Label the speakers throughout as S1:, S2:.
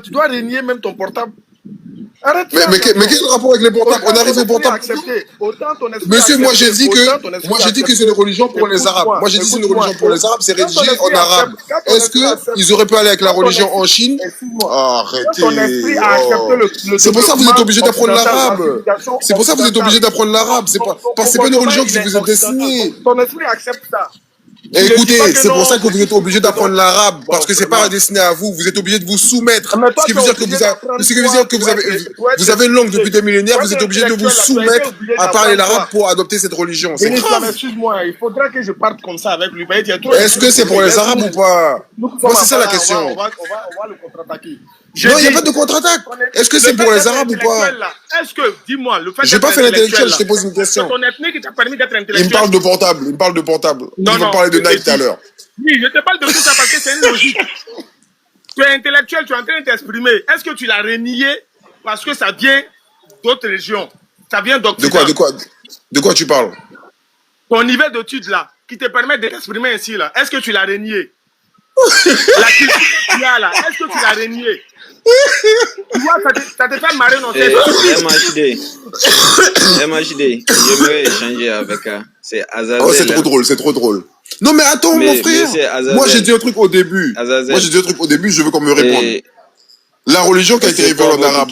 S1: Tu dois renier même ton portable. Arrête
S2: mais quel est le rapport avec les portables? On arrive au portable. Monsieur, moi j'ai dit que c'est une religion pour les Arabes. Moi j'ai dit que c'est une religion pour les Arabes, c'est rédigé en arabe. Est-ce qu'ils auraient pu aller avec la religion en Chine? Arrêtez. C'est pour ça que vous êtes obligé d'apprendre l'arabe. C'est pour ça que vous êtes obligé d'apprendre l'arabe. C'est pas une religion qui vous est destinée.
S1: Ton esprit accepte ça.
S2: Et écoutez, c'est pour ça que vous êtes obligé d'apprendre l'arabe, parce que c'est pas destiné à vous. Vous êtes obligé de vous soumettre. Ce qui veut dire que vous avez une langue depuis des millénaires. Vous êtes obligé de vous soumettre à parler l'arabe pour adopter cette religion. C'est grave.
S1: Excuse-moi, il faudra que je parte comme ça avec lui.
S2: Est-ce que c'est pour les Arabes ou pas? Moi, c'est ça la question.
S1: On va le contre-attaquer.
S2: Non, il n'y a pas de contre-attaque. Est-ce que c'est pour les Arabes ou pas?
S1: Est-ce que, dis-moi, le fait
S2: j'ai pas fait l'intellectuel, je te pose une question.
S1: Ton ethnie qui t'a permis d'être intellectuel.
S2: Il me parle de portable.
S1: Non,
S2: il me parlait de Nike tout à l'heure.
S1: Oui, je te parle de tout ça parce que c'est une logique. Tu es intellectuel, tu es en train de t'exprimer. Est-ce que tu l'as renié parce que ça vient d'autres régions? Ça vient d'Occident.
S2: De quoi tu parles?
S1: Ton niveau d'études là, qui te permet de t'exprimer ainsi là, est-ce que tu l'as renié? La culture que tu as là, est-ce que tu l'as renié? Tu vois, ça te fait marrer, non?
S3: MHD, j'aimerais échanger avec c'est Azazel.
S2: Oh, c'est trop drôle. Non, mais attends, mon frère. Moi, j'ai dit un truc au début. Je veux qu'on me réponde. La religion qui a été révélée en arabe,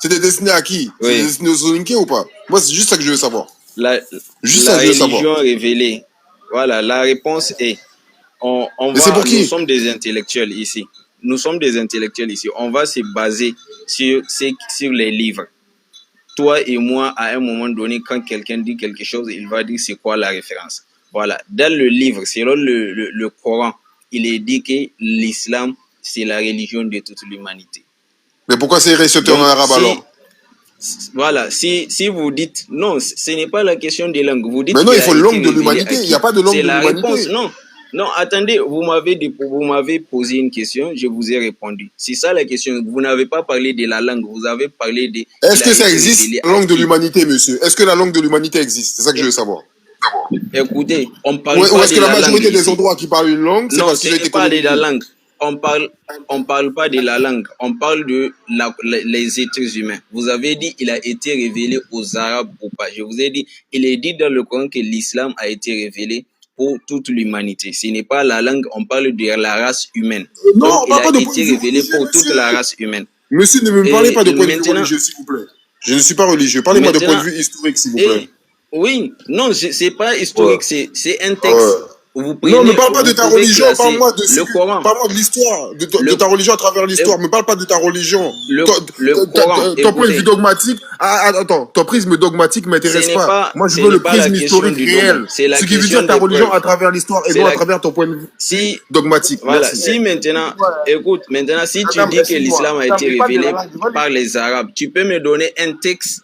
S2: c'était destiné à qui? C'était destiné aux Soninké ou pas? Moi, c'est juste ça que je veux savoir.
S3: La religion révélée. Voilà, la réponse est nous sommes des intellectuels ici. On va se baser sur les livres. Toi et moi, à un moment donné, quand quelqu'un dit quelque chose, il va dire c'est quoi la référence. Voilà. Dans le livre, selon le Coran, il est dit que l'islam, c'est la religion de toute l'humanité.
S2: Mais pourquoi c'est récité en arabe alors?
S3: Voilà. Si vous dites, non, ce n'est pas la question des langues. Vous dites
S2: mais non, il faut langue de l'humanité. Il n'y a pas de langue de l'humanité.
S3: C'est la réponse. Non, attendez, vous m'avez posé une question, je vous ai répondu. C'est ça la question. Vous n'avez pas parlé de la langue, vous avez parlé de...
S2: Est-ce que ça existe, la langue de l'humanité, monsieur? Est-ce que la langue de l'humanité existe? C'est ça que je veux savoir.
S3: Écoutez, on parle
S2: pas de la langue. Ou est-ce que la majorité des endroits qui parlent une langue, c'est parce qu'ils ont été colonisés?
S3: Non, ce n'est pas de la langue. On parle pas de la langue, on parle de les êtres humains. Vous avez dit il a été révélé aux Arabes ou pas. Je vous ai dit, il est dit dans le Coran que l'islam a été révélé pour toute l'humanité. Ce n'est pas la langue, on parle de la race humaine.
S2: Non,
S3: donc, il a été révélé pour toute la race humaine.
S2: Monsieur, ne me parlez pas de point de vue religieux, s'il vous plaît. Je ne suis pas religieux. Parlez-moi de point de vue historique, s'il vous plaît.
S3: Oui, non, c'est pas historique, c'est un texte.
S2: Non, ne parle pas de ta religion, parle-moi de l'histoire, de ta religion à travers l'histoire. Ne parle pas de ta religion. Ton point de vue dogmatique, attends, ton prisme dogmatique m'intéresse pas. Moi, je veux le prisme historique réel. Ce qui veut dire ta religion à travers l'histoire et non à travers ton point de vue dogmatique.
S3: Voilà, si maintenant, écoute, si tu dis que l'islam a été révélé par les Arabes, tu peux me donner un texte,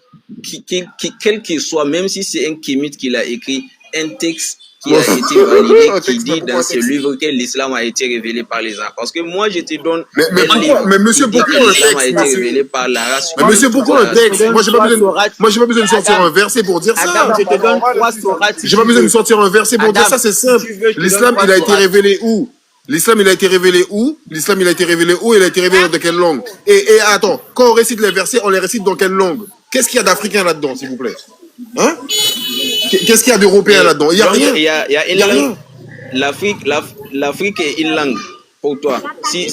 S3: quel qu'il soit, même si c'est un kémite qui l'a écrit, un texte qui a été validé, qui dit dans ce livre que l'islam a été révélé par les Arabes. Parce que moi, je te donne
S2: mais monsieur, pourquoi le texte
S3: a été révélé par la race.
S2: Mais monsieur, pourquoi le texte? Moi, j'ai pas besoin de sortir un verset pour dire ça.
S4: Adam, je te donne 3 sourates.
S2: J'ai pas besoin de sortir un verset pour dire ça, c'est simple. L'islam, il a été révélé où? L'islam, il a été révélé où? L'islam, il a été révélé où? Il a été révélé dans quelle langue? Et attends, quand on récite les versets, on les récite dans quelle langue? Qu'est-ce qu'il y a d'africain là-dedans, s'il vous plaît? Hein? Qu'est-ce qu'il y a d'européen là-dedans? Il y a rien.
S3: Il y a une langue. L'Afrique est une langue pour toi. Si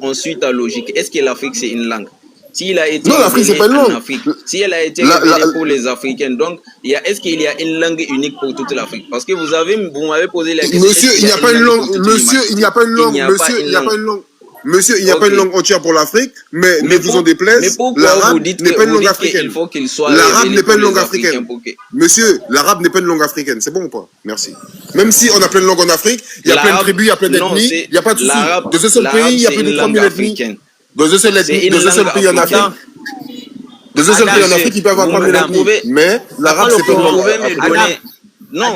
S3: on suit ta logique, est-ce que l'Afrique c'est une langue? S'il a été
S2: non, l'Afrique c'est pas une langue.
S3: Si elle a été révélée pour les Africains, donc est-ce qu'il y a une langue unique pour toute l'Afrique? Parce que vous m'avez posé la question.
S2: Monsieur, il n'y a pas une langue. Monsieur, il n'y a pas une langue. Monsieur, il n'y a pas une langue. Monsieur, il n'y a pas une langue entière pour l'Afrique, mais ne vous en déplaise, l'arabe n'est pas une langue africaine. L'arabe n'est pas une langue africaine. Monsieur, l'arabe n'est pas une langue africaine. C'est bon ou pas? Merci. Même si on a plein de langues en Afrique, il y a plein de tribus, il y a plein d'ethnies, il n'y a pas de souci. Dans un seul pays, il y a plus de 3000 ethnies. Dans un seul pays en Afrique. Dans un seul pays en Afrique, il peut y avoir 3000 ethnies. Mais l'arabe, c'est pas une langue africaine.
S3: Non.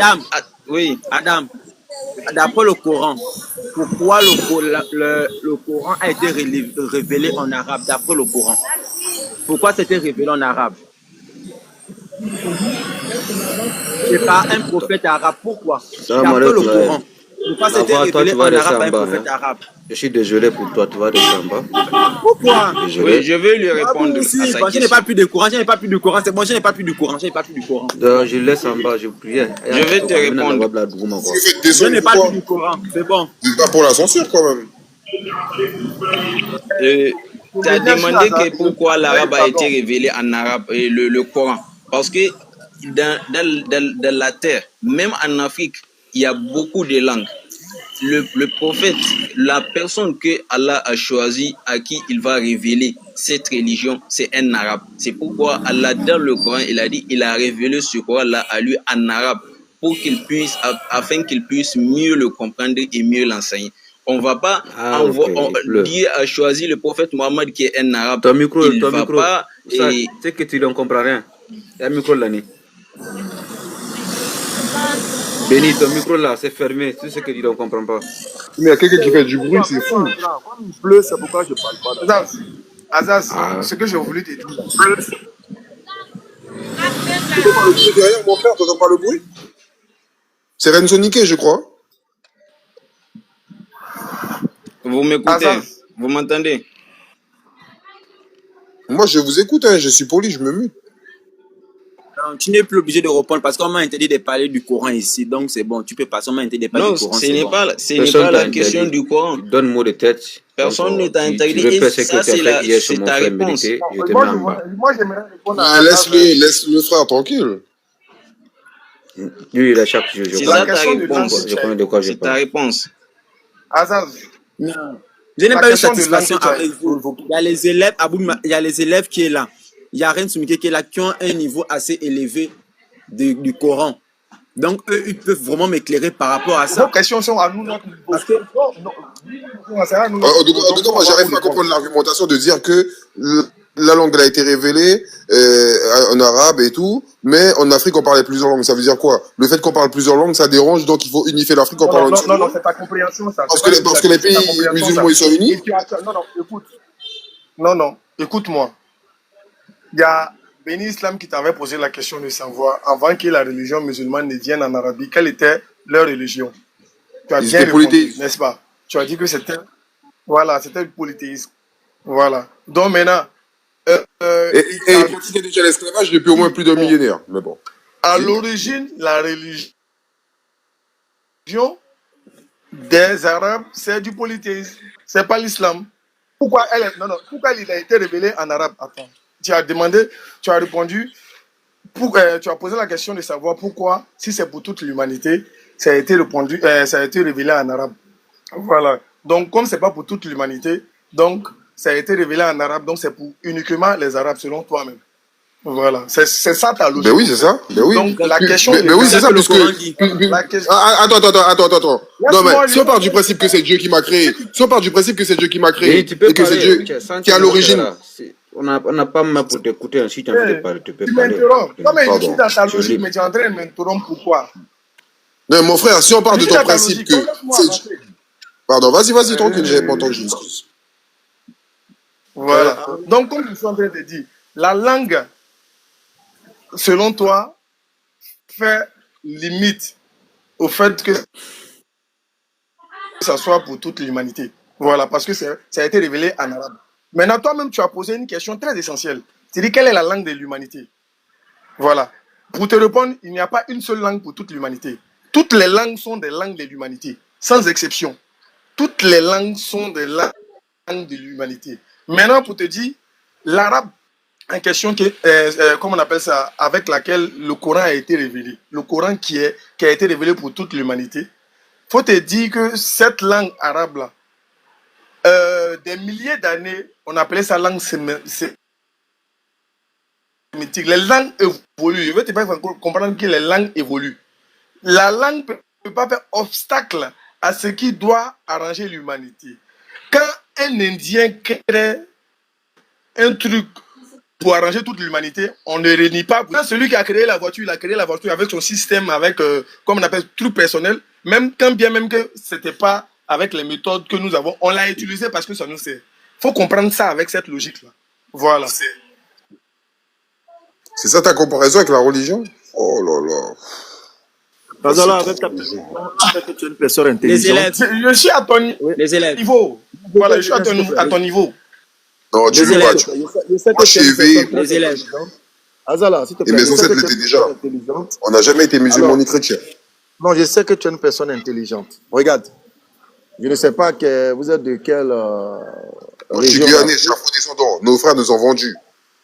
S3: Oui.
S4: Adam, d'après le Coran, pourquoi le Coran a été révélé en arabe, d'après le Coran? Pourquoi c'était révélé en arabe? C'est par un prophète arabe. Pourquoi? D'après le Coran. Pourquoi c'était révélé en arabe par un prophète arabe?
S5: Je suis désolé pour toi, tu vas descendre en bas.
S4: Pourquoi?
S3: Oui, je vais lui répondre à sa question.
S4: Je n'ai pas plus de courant, c'est bon, je n'ai pas plus de courant,
S5: Je laisse en bas, je prie.
S3: Je vais te répondre.
S4: Je n'ai pas plus de courant, c'est bon.
S2: C'est pas pour la censure quand même.
S3: Tu as demandé que pourquoi l'arabe a été révélé en arabe, le Coran. Parce que dans la terre, même en Afrique, il y a beaucoup de langues. Le prophète, la personne que Allah a choisi, à qui il va révéler cette religion, c'est un arabe. C'est pourquoi Allah, dans le Coran, il a dit, il a révélé ce Coran-là à lui en arabe, afin qu'il puisse mieux le comprendre et mieux l'enseigner. On ne va pas Dieu a choisi le prophète Mohammed qui est un arabe.
S5: Ton micro, c'est que tu ne comprends rien. Il y a un micro là. Béni, ton micro là, c'est fermé. C'est ce que tu ne comprends pas.
S2: Mais il y a quelqu'un qui fait du bruit, c'est fou.
S1: Il pleut, c'est pourquoi je ne parle pas. Azaz, ce que j'ai voulu te dire.
S2: Tu entends le bruit derrière, mon frère, tu n'entends pas le bruit? C'est Renzo Niquet, je crois.
S3: Vous m'écoutez? Vous m'entendez?
S2: Moi, je vous écoute, hein, je suis poli, je me mute.
S4: Non, tu n'es plus obligé de répondre parce qu'on m'a interdit de parler du Coran ici. Donc c'est bon, tu peux passer, on m'a interdit de parler du Coran.
S3: Non, ce n'est pas la question du Coran.
S5: Donne-moi de tête.
S3: Personne ne t'a interdit. Et ça, c'est ta réponse.
S1: Moi, j'aimerais répondre à...
S2: Laisse-le frère tranquille.
S5: Lui, il a chaque jour.
S3: C'est ça ta réponse.
S5: Je connais de quoi je parle.
S3: C'est ta réponse.
S1: Azaz.
S4: Non. Je n'ai pas eu satisfaction avec vous. Il y a les élèves, il y a les élèves qui est là. Il y a Ren Soumike qui est là, qui ont un niveau assez élevé du Coran. Donc, eux, ils peuvent vraiment m'éclairer par rapport à ça.
S1: Vos questions sont à nous, notre niveau. Parce que,
S2: en tout cas, moi, j'arrive pas à comprendre l'argumentation de dire que la langue elle a été révélée en arabe et tout, mais en Afrique, on parlait plusieurs langues. Ça veut dire quoi? Le fait qu'on parle plusieurs langues, ça dérange, donc il faut unifier l'Afrique en parlant une seule langue.
S1: Non, c'est ta compréhension, ça.
S2: Parce que les pays musulmans, ils sont unis.
S1: Non, écoute. Non, écoute-moi. Il y a Béni Islam qui t'avait posé la question de savoir, avant que la religion musulmane ne vienne en Arabie, quelle était leur religion? Tu as bien répondu, n'est-ce pas? Tu as dit que c'était... Voilà, c'était le polythéisme. Voilà. Donc maintenant...
S2: et ils pratiquaient déjà l'esclavage depuis au moins plus d'un millénaire. Mais bon.
S1: À l'origine, la religion des Arabes, c'est du polythéisme. C'est pas l'islam. Pourquoi il a été révélé en arabe? Attends. Tu as demandé, tu as répondu, tu as posé la question de savoir pourquoi, si c'est pour toute l'humanité, ça a été révélé en arabe. Voilà. Donc, comme c'est pas pour toute l'humanité, donc ça a été révélé en arabe, donc c'est pour uniquement les Arabes, selon toi-même. Voilà. C'est ça ta logique.
S2: Ben oui, c'est ça. Ben oui.
S1: Donc, la question...
S2: Ben oui, c'est ça, parce que... Attends. Non, mais si on part du principe que c'est Dieu qui m'a créé, et que c'est Dieu qui est à l'origine...
S5: On n'a pas mal pour t'écouter, si tu as envie de parler, tu peux parler.
S1: Tu m'interromps. Non, mais je suis dans ta logique, mais tu es en train de m'interrompre, pourquoi?
S2: Non, mon frère, si on part de ton principe que... Pardon, vas-y, tranquille, j'ai pas entendu, j'excuse.
S1: Voilà. Donc, comme je suis en train de dire, la langue, selon toi, fait limite au fait que ça soit pour toute l'humanité. Voilà, parce que ça a été révélé en arabe. Maintenant, toi-même, tu as posé une question très essentielle. Tu dis, quelle est la langue de l'humanité? Voilà. Pour te répondre, il n'y a pas une seule langue pour toute l'humanité. Toutes les langues sont des langues de l'humanité, sans exception. Toutes les langues sont des langues de l'humanité. Maintenant, pour te dire, l'arabe, en question, comment on appelle ça, avec laquelle le Coran a été révélé, le Coran qui a été révélé pour toute l'humanité, il faut te dire que cette langue arabe-là, des milliers d'années, on appelait ça langue sémitique. Les langues évoluent. Je veux te faire comprendre que les langues évoluent. La langue ne peut pas faire obstacle à ce qui doit arranger l'humanité. Quand un Indien crée un truc pour arranger toute l'humanité, on ne renie pas. Quand celui qui a créé la voiture, il a créé la voiture avec son système, avec, comme on appelle, tout personnel, même quand bien même que ce n'était pas avec les méthodes que nous avons, on l'a utilisé parce que ça nous sert. Il faut comprendre ça avec cette logique-là. Voilà.
S2: C'est ça ta comparaison avec la religion? Oh là là.
S6: Azala, avec ta permission, je sais que tu es une personne intelligente.
S4: Les élèves.
S1: Je suis à ton
S4: Les élèves.
S1: niveau. Voilà, je suis à ton niveau.
S2: Non, tu
S4: Les
S2: veux pas.
S4: élèves.
S6: Je sais
S2: Moi,
S6: que
S2: je
S6: tu es
S2: suis
S6: une personne
S2: éveillé.
S6: très
S4: Les élèves.
S6: intelligente. Azala, s'il te
S2: Et
S6: plaît.
S2: mes
S6: Je sais
S2: ancêtres
S6: que tu es
S2: l'étaient
S6: une
S2: déjà.
S6: personne intelligente.
S2: On n'a jamais été musulmans
S6: Alors,
S2: ni chrétiens.
S6: non, je sais que tu es une personne intelligente. Regarde, je ne sais pas que vous êtes de quelle
S2: Moi, je suis
S6: région.
S2: guyanais, je suis afro-descendant. Nos frères nous ont vendus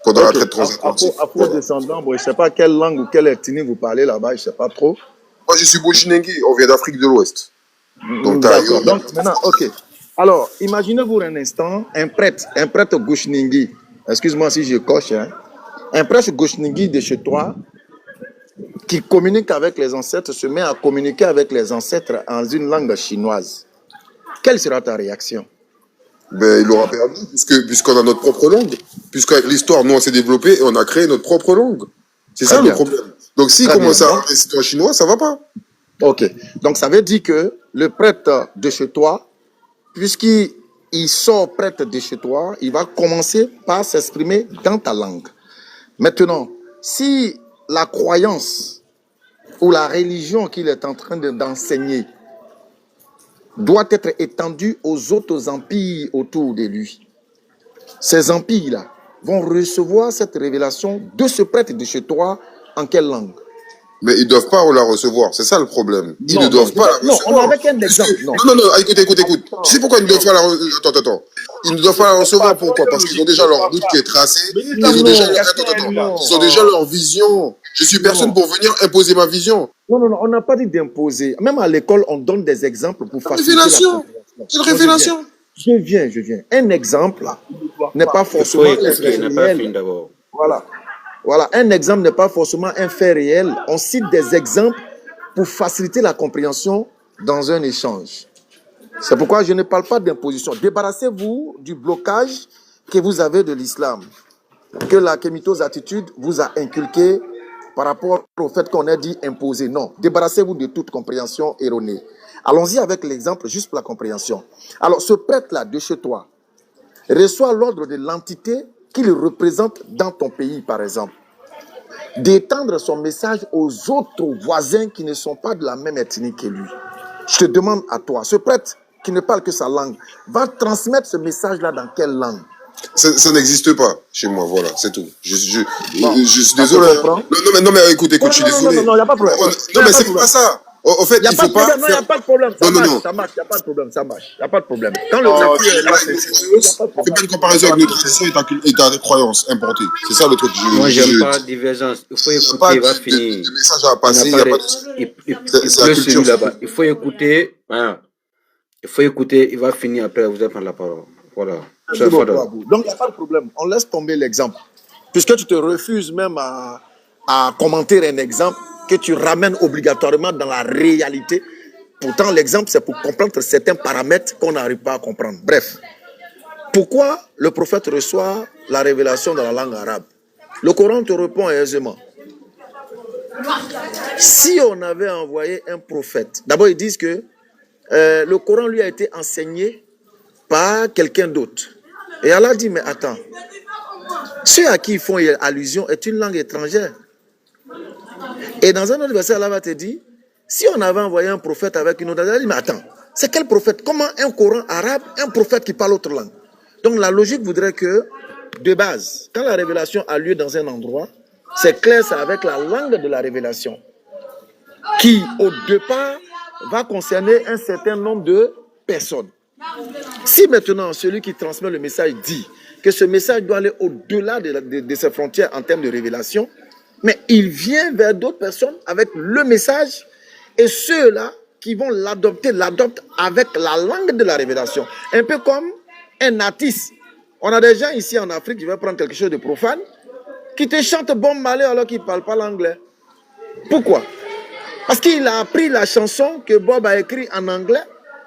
S2: pendant la
S6: Ok,
S2: traite transatlantique. Voilà.
S6: afro-descendant, bon, je ne sais pas quelle langue ou quelle ethnie vous parlez là-bas, je ne sais pas trop.
S2: Moi, je suis Bochinengue, on vient d'Afrique de l'Ouest. Donc, t'as
S6: D'accord. Donc, maintenant, ok. Alors, imaginez-vous un instant, un prêtre Gouchningui, excuse-moi si je coche, hein, un prêtre Gouchningui de chez toi, qui communique avec les ancêtres, se met à communiquer avec les ancêtres en une langue chinoise. Quelle sera ta réaction?
S2: Ben, il aura perdu, puisqu'on a notre propre langue. Puisqu'avec l'histoire, nous, on s'est développé et on a créé notre propre langue. C'est ça le problème. Donc, s'il commence à réciter en chinois, ça va pas.
S6: Ok. Donc, ça veut dire que le prêtre de chez toi, puisqu'il sort prêtre de chez toi, il va commencer par s'exprimer dans ta langue. Maintenant, si la croyance ou la religion qu'il est en train d'enseigner doit être étendue aux autres empires autour de lui, ces empires-là vont recevoir cette révélation de ce prêtre de chez toi en quelle langue?
S2: Mais ils ne doivent pas la recevoir, c'est ça le problème. Ils ne doivent pas la recevoir.
S6: Non, on a avec un exemple.
S2: Non, écoute. Tu sais pourquoi ils ne doivent pas la recevoir? Attends. Ils ne doivent pas la recevoir, pourquoi? Parce qu'ils ont déjà leur route qui est tracée. Ils ont déjà leur vision. Je suis personne pour venir imposer ma vision.
S6: Non, on n'a pas dit d'imposer. Même à l'école, on donne des exemples pour faciliter la compréhension.
S2: C'est une révélation.
S6: Je viens. Un exemple n'est pas forcément un fait réel. Voilà, un exemple n'est pas forcément un fait réel. On cite des exemples pour faciliter la compréhension dans un échange. C'est pourquoi je ne parle pas d'imposition. Débarrassez-vous du blocage que vous avez de l'islam, que la kémitose attitude vous a inculqué par rapport au fait qu'on ait dit imposer. Non, débarrassez-vous de toute compréhension erronée. Allons-y avec l'exemple juste pour la compréhension. Alors, ce prêtre-là de chez toi reçoit l'ordre de l'entité qu'il représente dans ton pays, par exemple, d'étendre son message aux autres voisins qui ne sont pas de la même ethnie que lui. Je te demande à toi, ce prêtre qui ne parle que sa langue, va transmettre ce message-là dans quelle langue?
S2: Ça n'existe pas chez moi, voilà, c'est tout. Je suis désolé. Non, mais écoute, je suis désolé.
S6: Non, il n'y a pas de problème.
S2: Non, mais c'est pas ça. En fait, il faut pas.
S6: Non, il n'y a pas de problème. Ça marche, il n'y a pas de problème, ça marche. Il n'y a pas de problème. Quand le vécu est là,
S2: fais pas une comparaison avec notre tradition et ta croyance importée. C'est ça le truc.
S5: Moi, j'aime pas la divergence. Il faut écouter, il va finir.
S2: Le message à passer, il n'y a pas de.
S5: C'est la culture là-bas. Il faut écouter. Il va finir après, vous allez prendre la parole. Voilà.
S6: Donc, il n'y a pas de problème. On laisse tomber l'exemple. Puisque tu te refuses même à commenter un exemple que tu ramènes obligatoirement dans la réalité. Pourtant, l'exemple, c'est pour comprendre certains paramètres qu'on n'arrive pas à comprendre. Bref, pourquoi le prophète reçoit la révélation dans la langue arabe? Le Coran te répond aisément. Si on avait envoyé un prophète, d'abord ils disent que le Coran lui a été enseigné par quelqu'un d'autre. Et Allah dit, mais attends, ceux à qui ils font allusion est une langue étrangère. Et dans un autre verset, Allah va te dire, si on avait envoyé un prophète avec une autre langue, mais attends, c'est quel prophète? Comment un Coran arabe, un prophète qui parle autre langue? Donc la logique voudrait que, de base, quand la révélation a lieu dans un endroit, c'est clair, c'est avec la langue de la révélation, qui, au départ, va concerner un certain nombre de personnes. Si maintenant, celui qui transmet le message dit que ce message doit aller au-delà de ses frontières en termes de révélation, mais il vient vers d'autres personnes avec le message, et ceux-là qui vont l'adoptent avec la langue de la révélation. Un peu comme un artiste. On a des gens ici en Afrique qui veulent prendre quelque chose de profane, qui te chante Bob Marley alors qu'il ne parle pas l'anglais. Pourquoi? Parce qu'il a appris la chanson que Bob a écrite en anglais,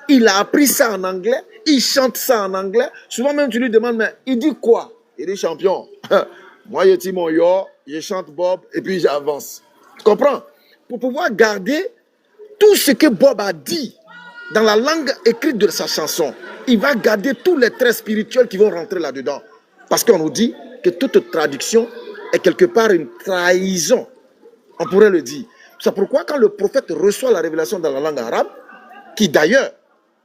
S6: il a appris ça en anglais, il chante ça en anglais. Souvent même tu lui demandes, mais il dit quoi? Il dit champion. Moi je dis mon yo, je chante Bob et puis j'avance. Tu comprends? Pour pouvoir garder tout ce que Bob a dit dans la langue écrite de sa chanson, il va garder tous les traits spirituels qui vont rentrer là-dedans. Parce qu'on nous dit que toute traduction est quelque part une trahison. On pourrait le dire. C'est pourquoi quand le prophète reçoit la révélation dans la langue arabe, qui d'ailleurs,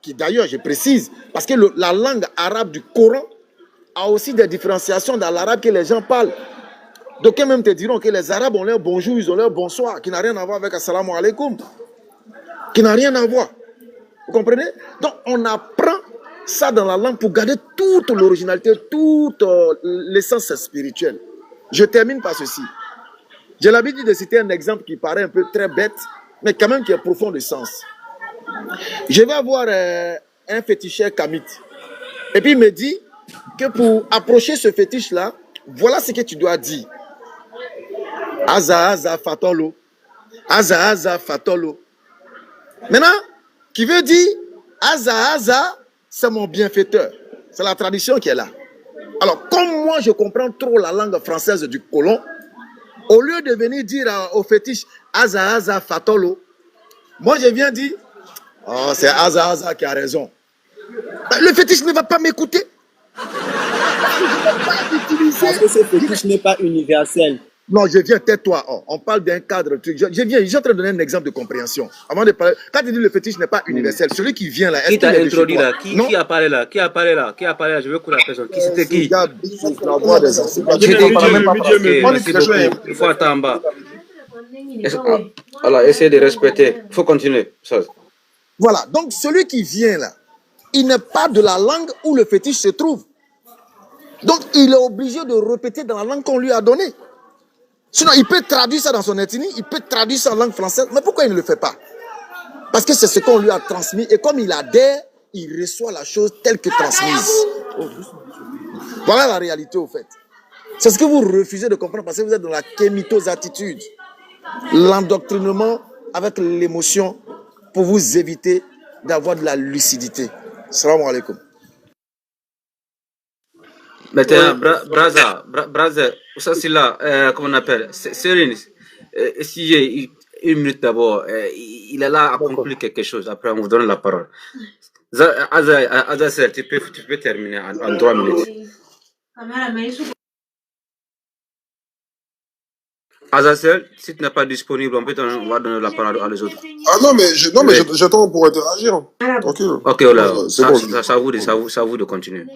S6: je précise, parce que la langue arabe du Coran a aussi des différenciations dans l'arabe que les gens parlent. Donc, même te diront que les Arabes ont leur bonjour, ils ont leur bonsoir, qui n'a rien à voir avec assalamu alaikum. Qui n'a rien à voir. Vous comprenez? Donc, on apprend ça dans la langue pour garder toute l'originalité, toute l'essence spirituelle. Je termine par ceci. J'ai l'habitude de citer un exemple qui paraît un peu très bête, mais quand même qui est profond de sens. Je vais avoir un féticheur kamite. Et puis il me dit que pour approcher ce fétiche-là, voilà ce que tu dois dire. Aza, aza, fatolo. Aza, aza, fatolo. Maintenant, qui veut dire Aza, aza, c'est mon bienfaiteur. C'est la tradition qui est là. Alors, comme moi, je comprends trop la langue française du colon, au lieu de venir dire au fétiche Aza, aza, fatolo, moi, je viens dire, oh, c'est Aza, aza qui a raison. Ben, le fétiche ne va pas m'écouter.
S4: Parce que ce fétiche n'est pas universel.
S6: Non, je viens, tais-toi. Oh, on parle d'un cadre. Je viens, je suis en train de donner un exemple de compréhension. Avant de parler, quand tu dis le fétiche n'est pas universel, celui qui vient là,
S5: qui t'a introduit là? Qui a parlé là? Qui a parlé là? Qui a parlé là? Je veux qu'on la personne. Qui c'était qui? Il faut attendre en bas. Alors, essayez de respecter. Il faut continuer.
S6: Voilà. Donc, celui qui vient là, il n'est pas de la langue où le fétiche se trouve. Donc, il est obligé de répéter dans la langue qu'on lui a donnée. Sinon, il peut traduire ça dans son ethnie, il peut traduire ça en langue française. Mais pourquoi il ne le fait pas? Parce que c'est ce qu'on lui a transmis. Et comme il adhère, il reçoit la chose telle que transmise. Voilà la réalité au fait. C'est ce que vous refusez de comprendre parce que vous êtes dans la kémitose-attitude. L'endoctrinement avec l'émotion pour vous éviter d'avoir de la lucidité. Salam alaikum.
S5: Maintenant, Braza, ça c'est là, comment on appelle, Cyril, si j'ai une minute d'abord, il est là à conclure quelque chose, après on vous donne la parole. Azazel, tu peux terminer en 3 minutes. Azazel, si tu n'es pas disponible, on va donner la parole à les autres.
S2: Ah non, mais j'attends pour interagir. Tranquille.
S5: Ok, voilà, c'est bon. Ça vous de continuer.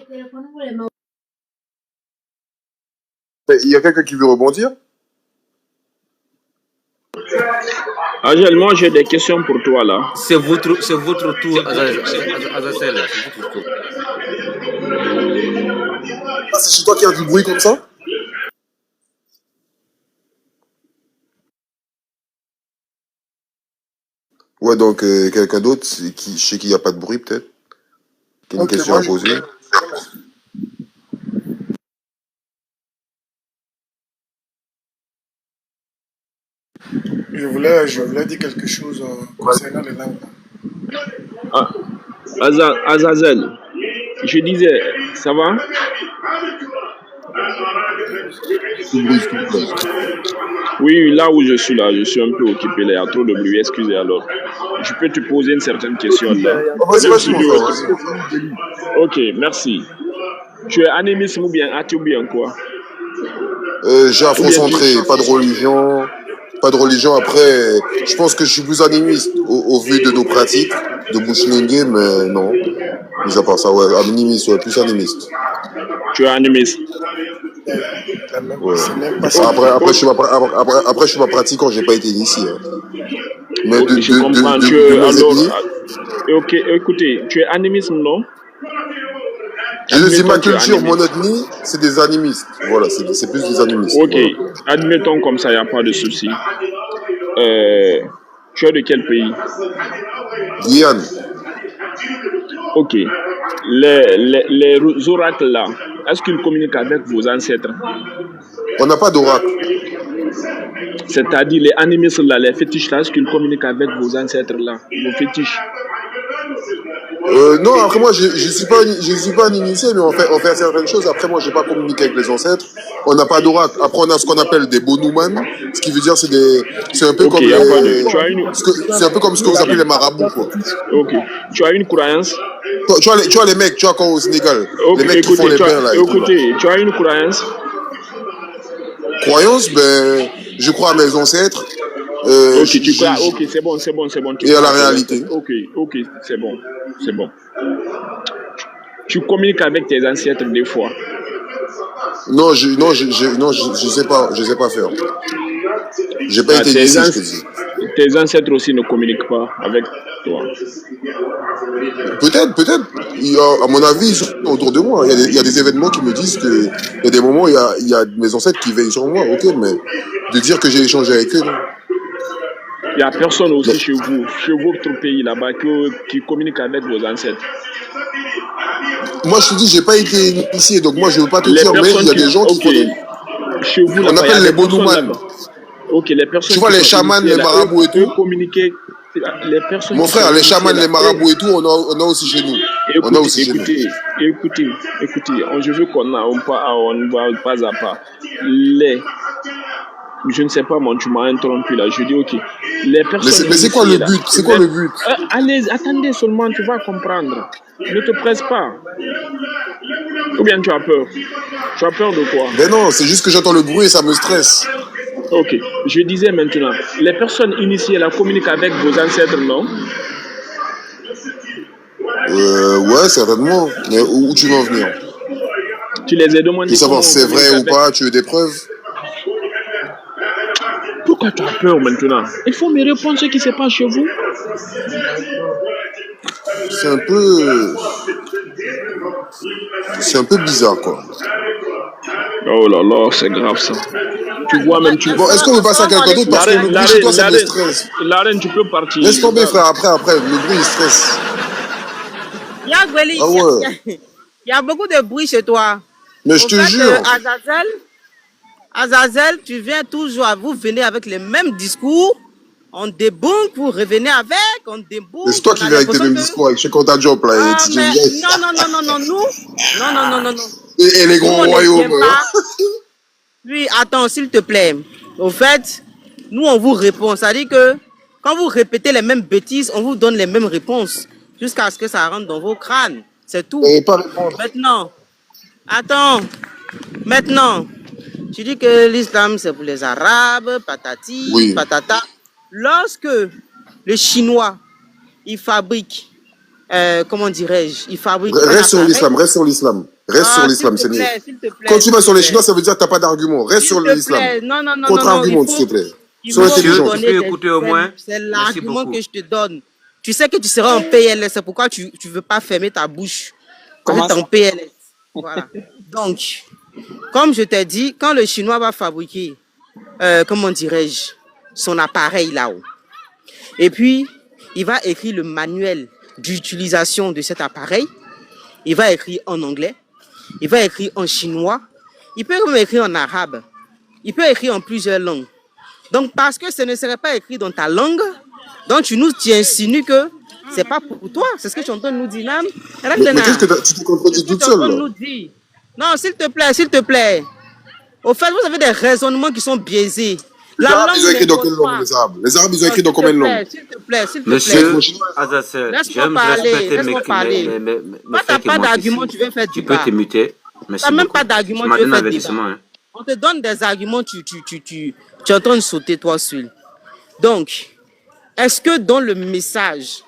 S2: Il y a quelqu'un qui veut rebondir?
S3: Angèle, moi j'ai des questions pour toi là.
S5: C'est votre tour, Azazel. C'est votre tour.
S2: Ah, c'est chez toi qui a du bruit comme ça? Ouais, donc quelqu'un d'autre chez qui il n'y a pas de bruit peut-être? Qui a une question à poser?
S1: Je voulais dire quelque chose concernant les langues.
S3: Ah, Azazel, je disais, ça va? Oui, là où je suis là, je suis un peu occupé, là, il y a trop de bruit, excusez alors. Je peux te poser une certaine question là. Ok, merci. Tu es animisme ou bien athée ou bien quoi?
S2: J'ai afro-centré, pas de religion. Pas de religion. Après, je pense que je suis plus animiste au vu de nos pratiques de Bushlingue, mais non. Mis à part ça, ouais, animiste, ouais, plus animiste.
S3: Tu es animiste.
S2: Ouais. Après, je suis pas pratiquant, j'ai pas été initié. Hein. Mais
S3: je comprends. Ok, écoutez, tu es animiste, non?
S2: Je dis ma culture, mon ethnie, c'est des animistes. Voilà, c'est plus des animistes.
S3: Ok,
S2: voilà.
S3: Admettons comme ça, il n'y a pas de souci. Tu es de quel pays?
S2: Guyane.
S3: Ok. Les oracles là, est-ce qu'ils communiquent avec vos ancêtres?
S2: On n'a pas d'oracle.
S3: C'est-à-dire les animistes là, les fétiches là, est-ce qu'ils communiquent avec vos ancêtres là, vos fétiches?
S2: Non, après moi, je suis pas un initié, mais on fait certaines choses. Après moi, j'ai pas communiqué avec les ancêtres. On n'a pas d'oracle. Après, on a ce qu'on appelle des bonouman, ce qui veut dire c'est un peu comme c'est un peu comme ce que vous appelez les marabouts, quoi.
S3: Ok. Tu as une croyance?
S2: Tu vois les mecs, tu vois quand au Sénégal,
S3: okay,
S2: les mecs qui font les bains là.
S3: Écoutez, tu as une croyance?
S2: Croyance, ben, je crois à mes ancêtres. Ok,
S7: tu crois, ok, c'est bon.
S2: Et à la réalité.
S7: Ok, c'est bon. Tu communiques avec tes ancêtres des fois.
S2: Non, je sais pas faire. J'ai pas été initié, je te dis.
S7: Tes ancêtres aussi ne communiquent pas avec toi.
S2: Peut-être. À mon avis, ils sont autour de moi. Il y a des événements qui me disent que il y a des moments où il y a mes ancêtres qui veillent sur moi. Ok, mais de dire que j'ai échangé avec eux, non.
S7: Il n'y a personne aussi chez votre pays là-bas qui communique avec vos ancêtres.
S2: Moi, je te dis, j'ai pas été initié, donc moi, je veux pas te dire, mais il y a des gens qui connaissent.
S7: Chez vous,
S2: on appelle les bonouman.
S7: Ok, les personnes.
S2: Tu vois, les chamans, les marabouts et tout.
S7: Communiquer. Les personnes.
S2: Mon frère, les chamans, les marabouts et tout, on a aussi chez nous.
S7: Écoutez, je veux qu'on va pas à pas. Je ne sais pas, moi, tu m'as interrompu là. Je dis ok. Les personnes.
S2: Mais c'est quoi le but? C'est quoi le but?
S7: Allez, attendez seulement, tu vas comprendre. Ne te presse pas. Ou bien tu as peur? Tu as peur de quoi?
S2: Mais non, c'est juste que j'entends le bruit et ça me stresse.
S7: Ok, je disais maintenant, les personnes initiées là communiquent avec vos ancêtres, non?
S2: Ouais, certainement. Mais où tu veux en venir?
S7: Tu les as demandé.
S2: Tu veux savoir si c'est vrai ou pas? Tu veux des preuves?
S7: Pourquoi tu as peur maintenant? Il faut me répondre ce qui se passe chez vous.
S2: C'est un peu bizarre, quoi.
S7: Oh là là, c'est grave ça. Tu vois même tu.
S2: Bon, est-ce qu'on veut passer à quelqu'un d'autre parce que le bruit chez toi ça me stresse.
S7: La reine, tu peux partir.
S2: Laisse tomber, frère. Après, le bruit il stresse.
S8: Il y a beaucoup de bruit chez toi.
S2: Mais je te jure.
S8: Azazel, tu viens toujours, vous venez avec les mêmes discours. On débunk, vous revenez avec, on débunk.
S2: C'est toi qui viens avec tes mêmes discours avec chez Compta Job là.
S8: Non,
S2: Et les gros royaumes.
S8: Oui, attends, s'il te plaît. Au fait, nous on vous répond. Ça dit que quand vous répétez les mêmes bêtises, on vous donne les mêmes réponses jusqu'à ce que ça rentre dans vos crânes. C'est tout.
S2: Et pas répondre.
S8: Maintenant, tu dis que l'islam c'est pour les Arabes, patati,
S2: oui.
S8: patata. Lorsque le Chinois, il fabrique, comment dirais-je, il fabrique...
S2: Reste sur l'islam. C'est mieux. Quand tu vas sur les Chinois, ça veut dire que tu n'as pas d'argument. Reste sur l'islam.
S8: Non.
S2: Contre-argument, s'il te plaît. Sur l'intelligence.
S5: Tu peux écouter au moins.
S8: C'est l'argument que je te donne. Tu sais que tu seras en PLS, c'est pourquoi tu ne veux pas fermer ta bouche quand tu es en PLS. Voilà. Donc, comme je t'ai dit, quand le Chinois va fabriquer, comment dirais-je, son appareil là-haut, et puis il va écrire le manuel d'utilisation de cet appareil, il va écrire en anglais, il va écrire en chinois, il peut même écrire en arabe, il peut écrire en plusieurs langues. Donc parce que ce ne serait pas écrit dans ta langue, donc tu insinues que c'est pas pour toi, c'est ce que tu entends nous dire là.
S2: Mais qu'est-ce que tu te contredis toute seule là?
S8: Non, s'il te plaît. Au fait, vous avez des raisonnements qui sont biaisés.
S2: Les Arabes, ils ont écrit dans quelle langue, les Arabes? Les Arabes, ils ont écrit dans combien de langues?
S8: S'il te plaît.
S5: Monsieur Azazel,
S8: laisse-moi parler. Quand tu n'as pas d'argument, tu veux faire du bas.
S5: Tu peux te muter.
S8: Tu n'as même pas d'argument, tu veux faire du bas. On te donne des arguments, tu es en train de sauter toi seul. Donc, est-ce que dans le message,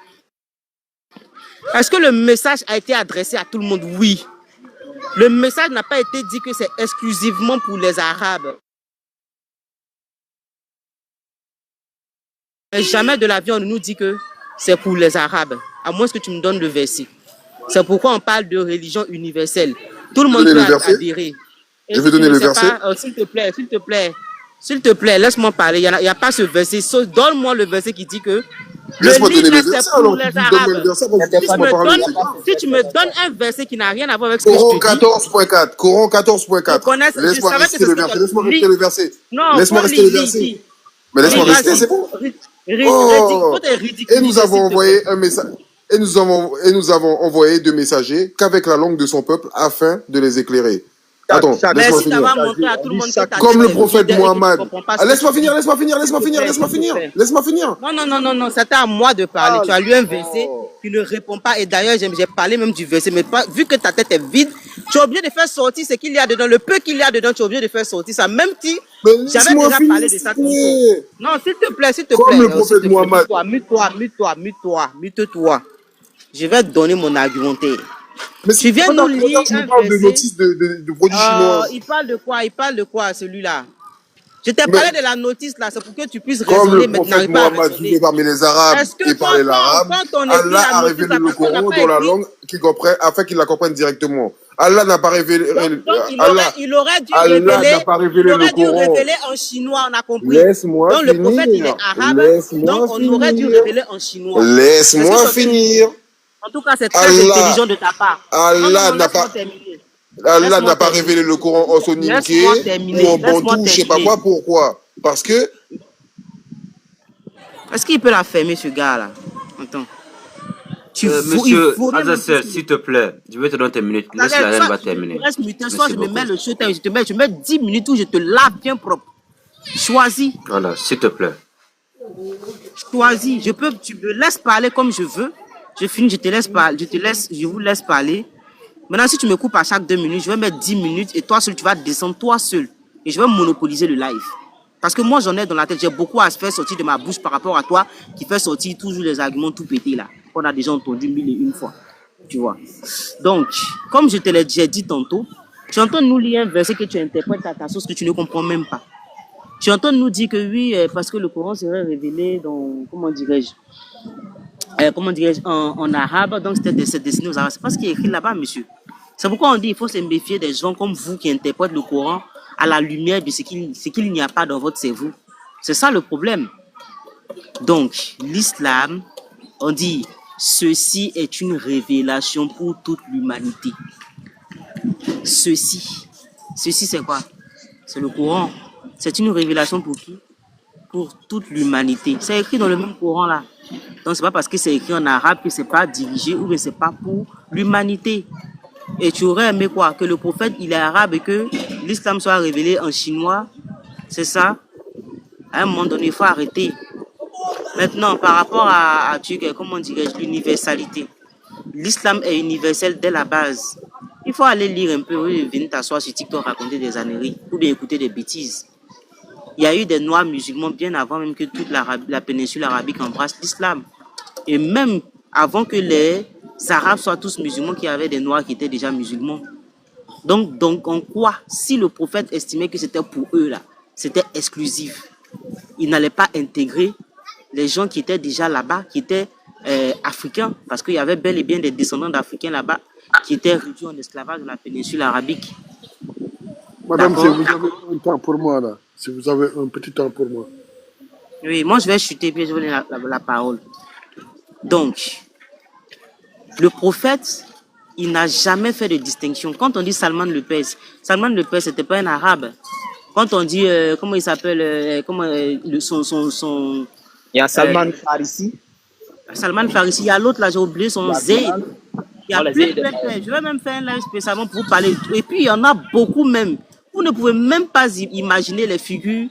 S8: a été adressé à tout le monde? Oui. Le message n'a pas été dit que c'est exclusivement pour les Arabes. Mais jamais de la vie on nous dit que c'est pour les Arabes, à moins que tu me donnes le verset. C'est pourquoi on parle de religion universelle. Tout le monde peut adhérer.
S2: Je vais donner le verset.
S8: S'il te plaît, laisse-moi parler. Il n'y a pas ce verset. Donne-moi le verset qui dit que
S2: laisse-moi donner le verset alors que tu donnes le verset.
S8: Si tu me donnes un verset qui n'a rien à voir avec ce que je te dis.
S2: Coran 14.4. Laisse-moi rester le verset. Laisse-moi rester le verset.
S8: Non,
S2: laisse-moi rester le verset. Mais laisse-moi rester, c'est bon. Et nous avons envoyé un message. Et nous avons envoyé deux messagers qu'avec la langue de son peuple afin de les éclairer. Attends, laisse-moi finir. Comme le prophète Mohammed. Laisse-moi finir.
S8: Non, c'était à moi de parler. Tu as lu un verset qui ne répond pas. Et d'ailleurs, j'ai parlé même du verset. Mais vu que ta tête est vide, Tu es obligé de faire sortir ce qu'il y a dedans. Le peu qu'il y a dedans, tu es obligé de faire sortir ça. Même si j'avais déjà parlé de ça. Non, s'il te plaît, s'il te plaît.
S2: Comme le prophète Mohammed.
S8: Mute-toi. Je vais te donner mon argumentaire.
S2: Mais tu viens nous lire un verset. De notice de produits chinois.
S8: Il parle de quoi, celui-là? Je t'ai parlé de la notice là, c'est pour que tu puisses raisonner maintenant.
S2: Comme le prophète Mohammed vivait parmi les Arabes et parlait l'arabe, Allah a révélé le Coran dans la langue qu'il comprenne, afin qu'il la comprenne directement. Allah n'a pas révélé.
S8: Il aurait dû révéler en chinois, on a compris.
S2: Laisse-moi finir.
S8: Donc le prophète il est arabe, donc on aurait dû révéler en chinois.
S2: Laisse-moi finir.
S8: En tout cas, c'est très intelligent de ta part.
S2: Allah n'a pas révélé le Coran en soninké ou en bantou, je sais pas quoi, pourquoi? Parce que...
S8: Est-ce qu'il peut la fermer, ce gars-là? Attends.
S5: Monsieur Azasser, s'il te plaît, je vais te donner tes minutes. Laisse la reine va terminer.
S8: Reste muté, soit je me mets le showtime, je mets 10 minutes où je te lave bien propre. Choisis.
S5: Voilà, s'il te plaît.
S8: Choisis. Tu me laisses parler comme je veux. Je finis, je vous laisse parler. Maintenant, si tu me coupes à chaque 2 minutes, je vais mettre 10 minutes et toi seul, tu vas descendre toi seul. Et je vais monopoliser le live. Parce que moi, j'en ai dans la tête. J'ai beaucoup à se faire sortir de ma bouche par rapport à toi qui fait sortir toujours les arguments tout pétés là. Qu'on a déjà entendu 1001 fois. Tu vois. Donc, comme je te l'ai déjà dit tantôt, tu entends nous lire un verset que tu interprètes à ta sauce que tu ne comprends même pas. Tu entends nous dire que oui, parce que le Coran serait révélé dans, comment dirais-je, en arabe, donc c'est destiné aux arabes. C'est pas ce qui est écrit là-bas, monsieur. C'est pourquoi on dit qu'il faut se méfier des gens comme vous qui interprètent le Coran à la lumière de ce qu'il n'y a pas dans votre cerveau. C'est ça le problème. Donc, l'islam, on dit, ceci est une révélation pour toute l'humanité. Ceci c'est quoi? C'est le Coran. C'est une révélation pour qui? Pour toute l'humanité. C'est écrit dans le même Coran là. Donc c'est pas parce que c'est écrit en arabe que c'est pas dirigé ou que c'est pas pour l'humanité. Et tu aurais aimé quoi? Que le prophète il est arabe et que l'islam soit révélé en chinois. C'est ça? À un moment donné, il faut arrêter. Maintenant, par rapport à comment dirais-je, l'universalité. L'islam est universel dès la base. Il faut aller lire un peu, oui, venir t'asseoir sur TikTok, raconter des âneries ou bien écouter des bêtises. Il y a eu des noirs musulmans bien avant même que toute la péninsule arabique embrasse l'islam. Et même avant que les Arabes soient tous musulmans, qu'il y avait des noirs qui étaient déjà musulmans. Donc en quoi, si le prophète estimait que c'était pour eux là, c'était exclusif, il n'allait pas intégrer les gens qui étaient déjà là-bas, qui étaient africains, parce qu'il y avait bel et bien des descendants d'Africains là-bas qui étaient réduits en esclavage dans la péninsule arabique.
S9: Madame, si vous avez un temps pour moi là, si vous avez un petit temps pour moi.
S8: Oui, moi je vais chuter puis je vais donner la parole. Donc, le prophète, il n'a jamais fait de distinction. Quand on dit Salman le Perse, c'était pas un arabe. Quand on dit, comment il s'appelle, son...
S4: Il y a Salman Farisi.
S8: Salman Farisi, il y a l'autre là, j'ai oublié son Zayd. Il y a plein. Je vais même faire un live spécialement pour vous parler. Et puis il y en a beaucoup même. Vous ne pouvez même pas imaginer les figures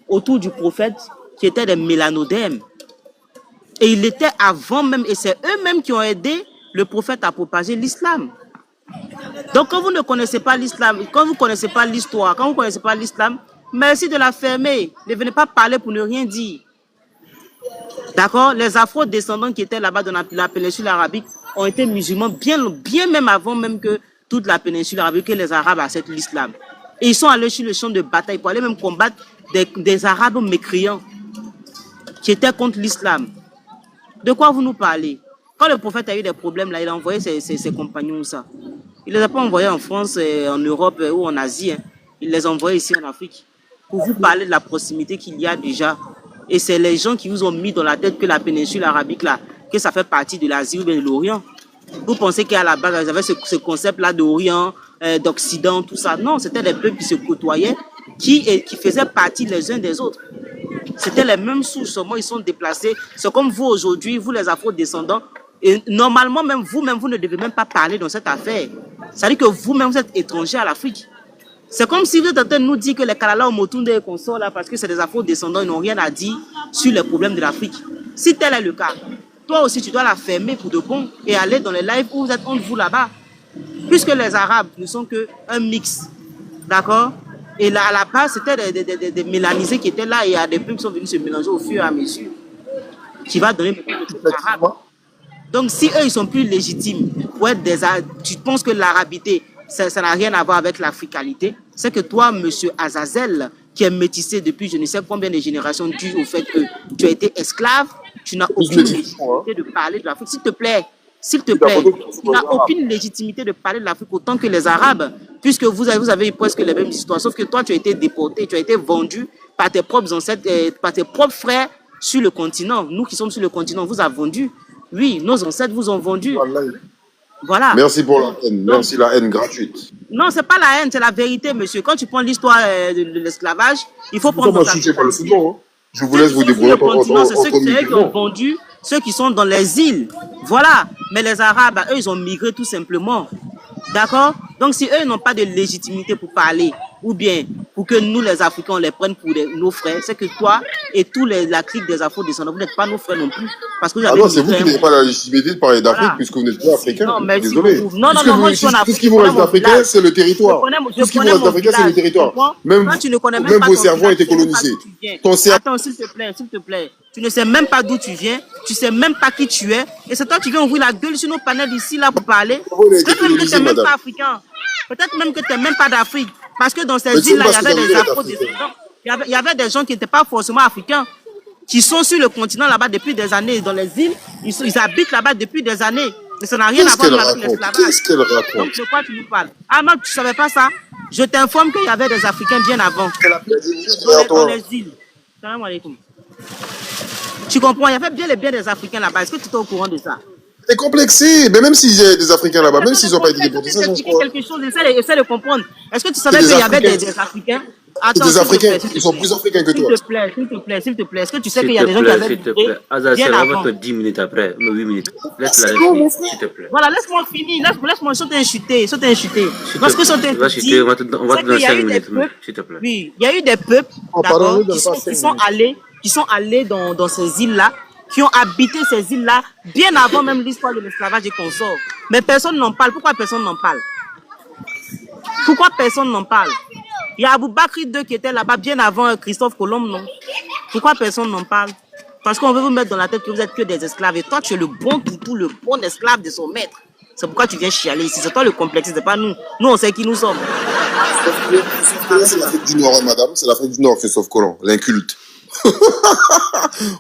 S8: autour du prophète qui étaient des mélanodèmes. Et il était avant même, et c'est eux-mêmes qui ont aidé le prophète à propager l'islam. Donc quand vous ne connaissez pas l'islam, quand vous ne connaissez pas l'histoire, quand vous ne connaissez pas l'islam, merci de la fermer. Ne venez pas parler pour ne rien dire. D'accord? Les afro-descendants qui étaient là-bas dans la péninsule arabique ont été musulmans bien même avant même que toute la péninsule arabique, que les Arabes acceptent l'islam. Et ils sont allés sur le champ de bataille pour aller même combattre des Arabes mécréants qui étaient contre l'islam. De quoi vous nous parlez? Quand le prophète a eu des problèmes, là, il a envoyé ses compagnons, ça. Il ne les a pas envoyés en France, en Europe ou en Asie. Hein. Il les a envoyés ici en Afrique. Pour vous parler de la proximité qu'il y a déjà. Et c'est les gens qui vous ont mis dans la tête que la péninsule arabique, là, que ça fait partie de l'Asie ou bien de l'Orient. Vous pensez qu'à la base, ils avaient ce concept-là d'Orient, d'Occident, tout ça. Non, c'était des peuples qui se côtoyaient, qui faisaient partie les uns des autres. C'était les mêmes souches, seulement ils sont déplacés. C'est comme vous aujourd'hui, vous les afro-descendants. Et normalement, même vous ne devez même pas parler dans cette affaire. C'est-à-dire que vous-même, vous êtes étrangers à l'Afrique. C'est comme si vous êtes en train de nous dire que les Kalala au Motunde et consorts là, parce que c'est des afro-descendants, ils n'ont rien à dire sur les problèmes de l'Afrique. Si tel est le cas, toi aussi, tu dois la fermer pour de bon et aller dans les lives où vous êtes entre vous là-bas. puisque les Arabes ne sont qu'un mix, d'accord? Et là, à la base, c'était des mélanisés qui étaient là, et il y a des peuples qui sont venus se mélanger au fur et à mesure, qui va donner les Arabes. Donc, si eux, ils sont plus légitimes pour être des Arabes, tu penses que l'arabité, ça n'a rien à voir avec l'africalité, c'est que toi, monsieur Azazel, qui est métissé depuis je ne sais combien de générations, dû au fait que tu as été esclave, tu n'as aucune légitimité de parler de l'Afrique. S'il te plaît, tu n'as aucune légitimité de parler de l'Afrique autant que les Arabes, puisque vous avez eu presque les mêmes histoires, sauf que toi, tu as été déporté, tu as été vendu par tes propres ancêtres, par tes propres frères sur le continent. Nous qui sommes sur le continent, vous avez vendu. Oui, nos ancêtres vous ont vendu. Voilà.
S2: Merci pour la haine. Donc, merci la haine gratuite.
S8: Non, c'est pas la haine, c'est la vérité, monsieur. Quand tu prends l'histoire de l'esclavage, il faut prendre ça.
S2: Je vous laisse vous débrouiller
S8: c'est ceux qui ont vendu, ceux qui sont dans les îles. Voilà. Mais les Arabes, eux, ils ont migré tout simplement. D'accord? Donc, si eux n'ont pas de légitimité pour parler, ou bien pour que nous, les Africains, on les prenne pour nos frères, c'est que toi et tous la clique des Afro-descendants, vous n'êtes pas nos frères non plus. Parce que
S2: non, c'est vous qui n'avez pas la légitimité de parler d'Afrique, puisque vous n'êtes pas africain.
S8: Non, mais
S2: désolé.
S8: Non, moi, je suis en Afrique.
S2: Tout ce qui vous reste d'Africain, c'est le territoire. Tout ce qui vous reste d'Africain, c'est le territoire. Même vos cerveaux ont été colonisés.
S8: Attends, s'il te plaît. Tu ne sais même pas d'où tu viens, tu sais même pas qui tu es, et c'est toi qui viens ouvrir la gueule sur nos panels ici, là, pour parler. Peut-être même que tu n'es même pas africain. Peut-être même que tu n'es même pas d'Afrique. Parce que dans ces îles-là, il y avait des Afro-descendants. Il y avait des gens qui n'étaient pas forcément africains, qui sont sur le continent là-bas depuis des années, dans les îles. Ils habitent là-bas depuis des années. Mais ça n'a rien à voir avec l'esclavage.
S2: Qu'est-ce qu'elle raconte?
S8: Donc, de quoi tu nous parles? Ah non, tu ne savais pas ça? Je t'informe qu'il y avait des Africains bien avant. Dans les îles. Salam alaikum. Tu comprends? Il y avait bien et bien des Africains là-bas. Est-ce que tu es au courant de ça?
S2: C'est complexé. Mais même s'il y a des Africains là-bas, même s'ils n'ont pas été déportés, ça change quoi?
S8: Quelque chose, essaie de comprendre. Est-ce que tu savais qu'il y avait des Africains?
S2: Attends, des Africains, ils sont plus africains que toi.
S8: S'il te plaît. Est-ce que tu sais qu'il y a des gens qui avaient migré bien avant?
S5: 10 minutes après, 8 minutes. Laisse-la finir, s'il te plaît.
S8: Voilà, laisse-moi finir. Laisse-moi sauter un chuté. Lorsque sauter un chuté,
S5: on va te donner 5 minutes, s'il te plaît.
S8: Oui, il y a eu des peuples, d'accord, qui sont allés dans ces îles-là, qui ont habité ces îles-là bien avant même l'histoire de l'esclavage et consorts. Mais personne n'en parle. Pourquoi personne n'en parle? Il y a Aboubakri II qui était là-bas bien avant Christophe Colomb, non? Pourquoi personne n'en parle? Parce qu'on veut vous mettre dans la tête que vous êtes que des esclaves. Et toi, tu es le bon toutou, le bon esclave de son maître. C'est pourquoi tu viens chialer ici. C'est toi le complexe, c'est pas nous. Nous, on sait qui nous sommes.
S2: C'est l'Afrique du Nord, madame. C'est l'Afrique du Nord, Christophe Colomb, l'inculte.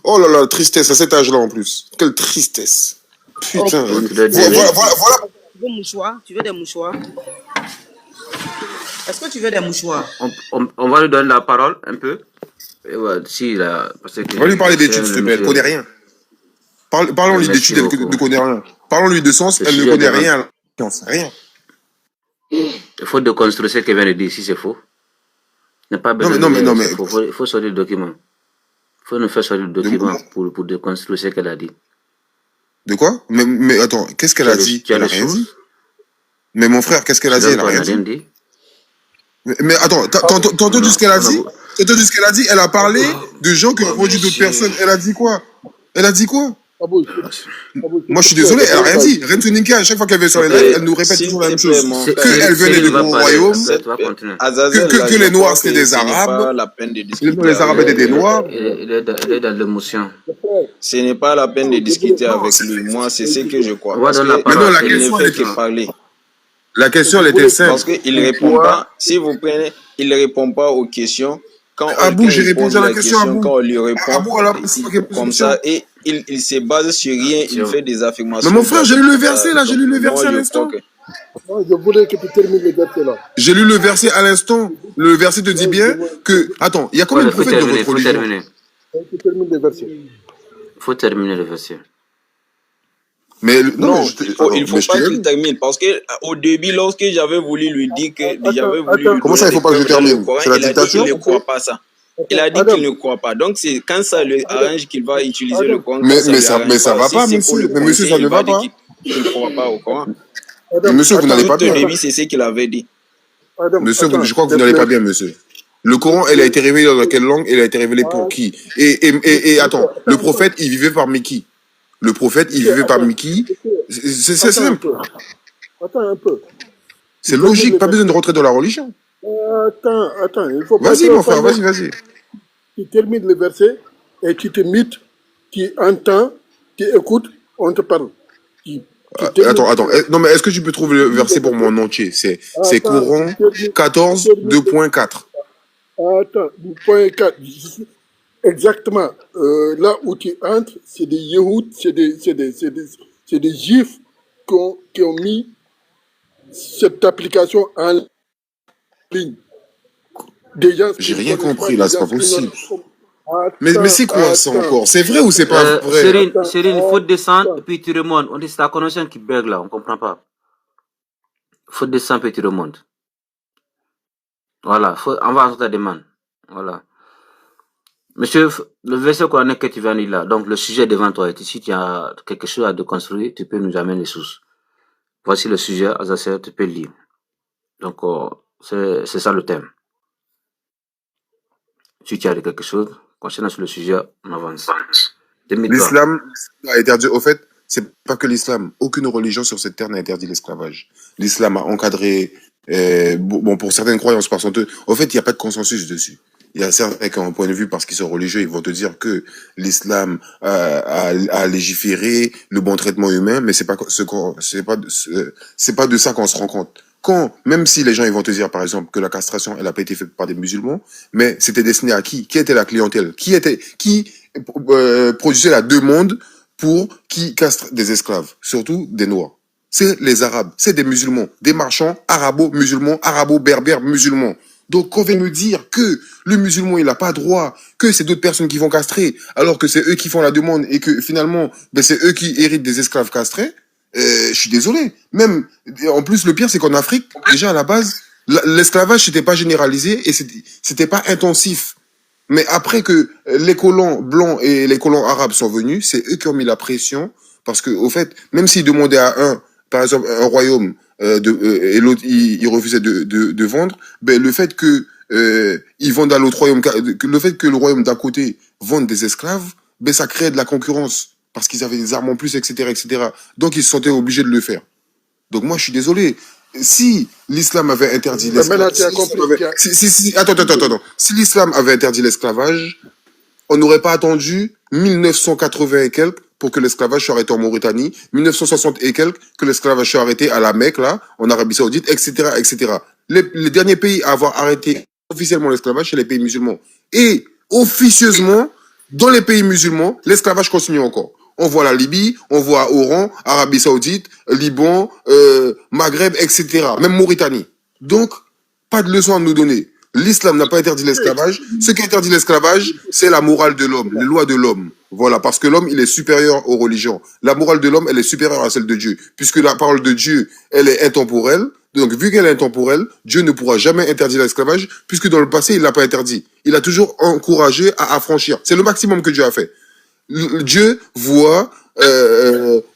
S2: Oh là là, tristesse à cet âge-là en plus. Quelle tristesse. Putain. Voilà.
S8: Tu veux des mouchoirs? Est-ce que tu veux des mouchoirs?
S5: On va lui donner la parole un peu. Si, là, parce que
S2: on va lui parler d'études, s'il te plaît. Elle ne connaît rien. Parlons-lui d'études, elle ne connaît rien. Parlons-lui de sens, elle ne connaît rien. Rien.
S5: Il faut déconstruire ce qu'elle vient de dire, si c'est faux. Il n'y a pas besoin il faut sortir le document. Il faut nous faire sortir le document pour déconstruire ce qu'elle a dit.
S2: De quoi? Mais attends, qu'est-ce qu'elle a dit? Elle n'a rien dit. Mais mon frère, qu'est-ce qu'elle a dit? Elle n'a rien dit. Mais attends, t'as entendu ce qu'elle a dit? T'as entendu ce qu'elle a dit? Elle a parlé de gens qui ont produit d'autres personnes. Elle a dit quoi? Moi, je suis désolé, elle n'a rien dit. Rentuninka, à chaque fois qu'elle vient sur les lives, elle nous répète toujours la même chose. Qu'elle venait du gros royaume, que les Noirs, c'était des Arabes, les Arabes étaient des Noirs.
S5: Il est dans l'émotion.
S3: Ce n'est pas la peine de discuter avec lui. Moi, c'est ce que je crois.
S2: Parce qu'il ne fait que parler. La question, elle était simple.
S3: Parce qu'il ne répond pas. Si vous prenez, il ne répond pas aux questions.
S2: Abou, j'ai répondu à la question, Abou.
S3: Quand on lui répond comme ça, et il se base sur rien, il fait des affirmations.
S2: Mais mon frère, j'ai lu le verset là, à l'instant.
S9: Je voulais que tu termines le verset là.
S2: J'ai lu le verset à l'instant. Le verset te dit bien que... Attends, il y a combien de prophètes dans votre religion?
S5: Il faut terminer le verset.
S2: Mais
S3: non, il faut pas qu'il termine parce que au début, lorsque j'avais voulu lui dire que
S2: comment ça, il faut pas que je termine? C'est la dictature?
S3: Il ne croit pas ça. Il a dit qu'il ne croit pas. Donc c'est quand ça lui arrange qu'il va utiliser le Coran.
S2: Mais ça va pas, monsieur. Mais monsieur, ça ne va pas.
S3: Il ne croit pas au Coran.
S2: Monsieur, vous n'allez pas bien.
S3: Au début, c'est ce qu'il avait dit.
S2: Monsieur, je crois que vous n'allez pas bien, monsieur. Le Coran, il a été révélé dans quelle langue? Il a été révélé pour qui? Et attends, le prophète, il vivait parmi qui? Le prophète, il vivait parmi qui? C'est simple.
S9: Attends un peu.
S2: C'est logique, pas besoin de rentrer dans la religion.
S9: Attends, il faut pas...
S2: Vas-y, mon frère, vas-y.
S9: Tu termines le verset et tu te mites, tu entends, tu écoutes, on te parle.
S2: Attends. Non, mais est-ce que tu peux trouver le verset pour moi en entier? C'est Coran 14, 2.4.
S9: Attends, 2.4. Exactement. Là où tu entres, c'est des Yehouds, c'est des Juifs qui ont mis cette application en ligne.
S2: J'ai rien compris là, c'est pas possible. Mais c'est quoi ça encore? C'est vrai ou c'est pas vrai?
S5: Cyril, il faut descendre et puis tu remontes. On dit c'est ta connexion qui bug là, on comprend pas. Il faut descendre et tu remontes. Voilà, on va à ta demande. Voilà. Monsieur, le verset coranique que tu viens de lire là, donc le sujet devant toi, si tu as quelque chose à déconstruire, tu peux nous amener les sources. Voici le sujet, Azazel, tu peux le lire. Donc, c'est ça le thème. Si tu as quelque chose, concernant sur le sujet, on avance.
S2: L'islam a interdit, au fait, c'est pas que l'islam, aucune religion sur cette terre n'a interdit l'esclavage. L'islam a encadré, bon, pour certaines croyances, au fait, il n'y a pas de consensus dessus. Il y a certains qui ont un point de vue parce qu'ils sont religieux, ils vont te dire que l'islam a légiféré le bon traitement humain, mais c'est pas de ça qu'on se rend compte. Même si les gens ils vont te dire par exemple que la castration elle a pas été faite par des musulmans, mais c'était destiné à qui? Qui était la clientèle? Qui produisait la demande pour qui castre des esclaves, surtout des noirs? C'est les arabes, c'est des musulmans, des marchands arabo-musulmans, arabo-berbères musulmans. Donc, on vient me dire que le musulman, il n'a pas droit, que c'est d'autres personnes qui vont castrer, alors que c'est eux qui font la demande et que finalement, c'est eux qui héritent des esclaves castrés. Je suis désolé. Même, en plus, le pire, c'est qu'en Afrique, déjà à la base, l'esclavage, c'était pas généralisé et c'était pas intensif. Mais après que les colons blancs et les colons arabes sont venus, c'est eux qui ont mis la pression parce que, au fait, même s'ils demandaient à par exemple, un royaume, et l'autre, il refusait de vendre, le fait que ils vendent à l'autre royaume, le fait que le royaume d'à côté vende des esclaves, ça crée de la concurrence parce qu'ils avaient des armes en plus, etc. Donc ils se sentaient obligés de le faire. Donc moi je suis désolé. Si l'islam avait interdit l'esclavage, si l'islam avait interdit l'esclavage, on n'aurait pas attendu 1980 et quelques pour que l'esclavage soit arrêté en Mauritanie, 1960 et quelques que l'esclavage soit arrêté à la Mecque, là, en Arabie Saoudite, etc. Les derniers pays à avoir arrêté officiellement l'esclavage, c'est les pays musulmans. Et officieusement, dans les pays musulmans, l'esclavage continue encore. On voit la Libye, on voit Oran, Arabie Saoudite, Liban, Maghreb, etc. Même Mauritanie. Donc, pas de leçon à nous donner. L'islam n'a pas interdit l'esclavage. Ce qui interdit l'esclavage, c'est la morale de l'homme, les lois de l'homme. Voilà, parce que l'homme, il est supérieur aux religions. La morale de l'homme, elle est supérieure à celle de Dieu. Puisque la parole de Dieu, elle est intemporelle. Donc, vu qu'elle est intemporelle, Dieu ne pourra jamais interdire l'esclavage, puisque dans le passé, il l'a pas interdit. Il a toujours encouragé à affranchir. C'est le maximum que Dieu a fait. Dieu voit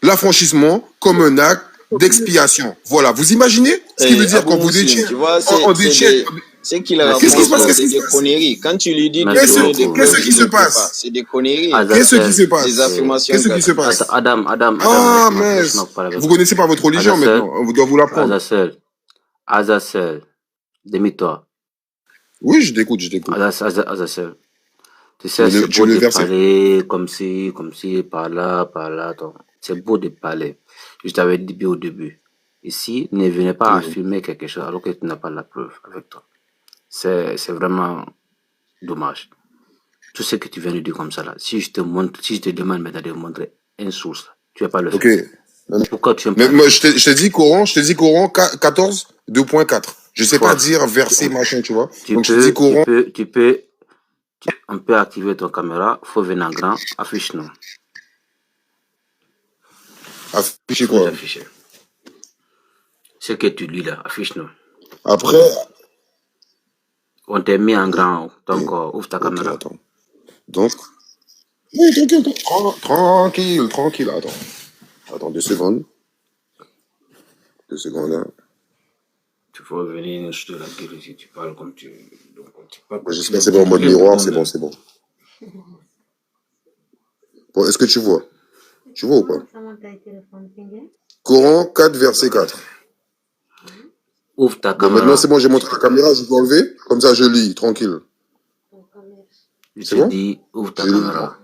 S2: l'affranchissement comme un acte d'expiation. Voilà, vous imaginez ce qui veut dire quand vous détiez.
S3: Tu vois, c'est qu'il a
S2: Qu'est-ce qui se passe?
S3: C'est des conneries. Quand tu lui dis
S2: qu'est-ce qui se passe?
S3: C'est des conneries.
S2: Qu'est-ce qui se passe?
S3: Des affirmations.
S2: Qu'est-ce qui se passe?
S5: Adam.
S2: Ah, mais vous connaissez pas votre religion maintenant. On doit vous l'apprendre.
S5: Azazel, demi-toi.
S2: Oui, je t'écoute.
S5: Azazel. Tu sais, c'est beau de parler comme ci, par là. C'est beau de parler. Je t'avais dit au début. Ici, ne venez pas affirmer quelque chose alors que tu n'as pas la preuve avec toi. C'est vraiment dommage. Tout ce que tu viens de dire comme ça là, si je te demande maintenant de montrer une source, tu vas pas le faire.
S2: Ok.
S5: Pourquoi tu
S2: mais moi, je te dis Coran 14, 2.4. Je sais pas dire verset machin, tu vois. Donc je te dis Coran.
S5: On peut activer ton caméra, faut venir en grand, affiche-nous.
S2: Afficher quoi?
S5: Afficher. Ce que tu lis là, affiche-nous.
S2: Après.
S5: On t'a mis en grand, donc ouvre ta caméra.
S2: Attends. Donc. Oui, tranquille, attends 2 secondes. 2 secondes, hein.
S5: Tu faut venir je te la gueule si tu parles comme tu...
S2: J'espère que c'est bon en mode miroir, c'est bon. Bon, est-ce que tu vois? Tu vois ou pas? Coran 4, verset 4.
S5: Ouvre ta caméra.
S2: Maintenant, c'est bon, j'ai montré la caméra, je peux enlever. Comme ça, je lis, tranquille.
S5: Je te dis, ouvre ta caméra.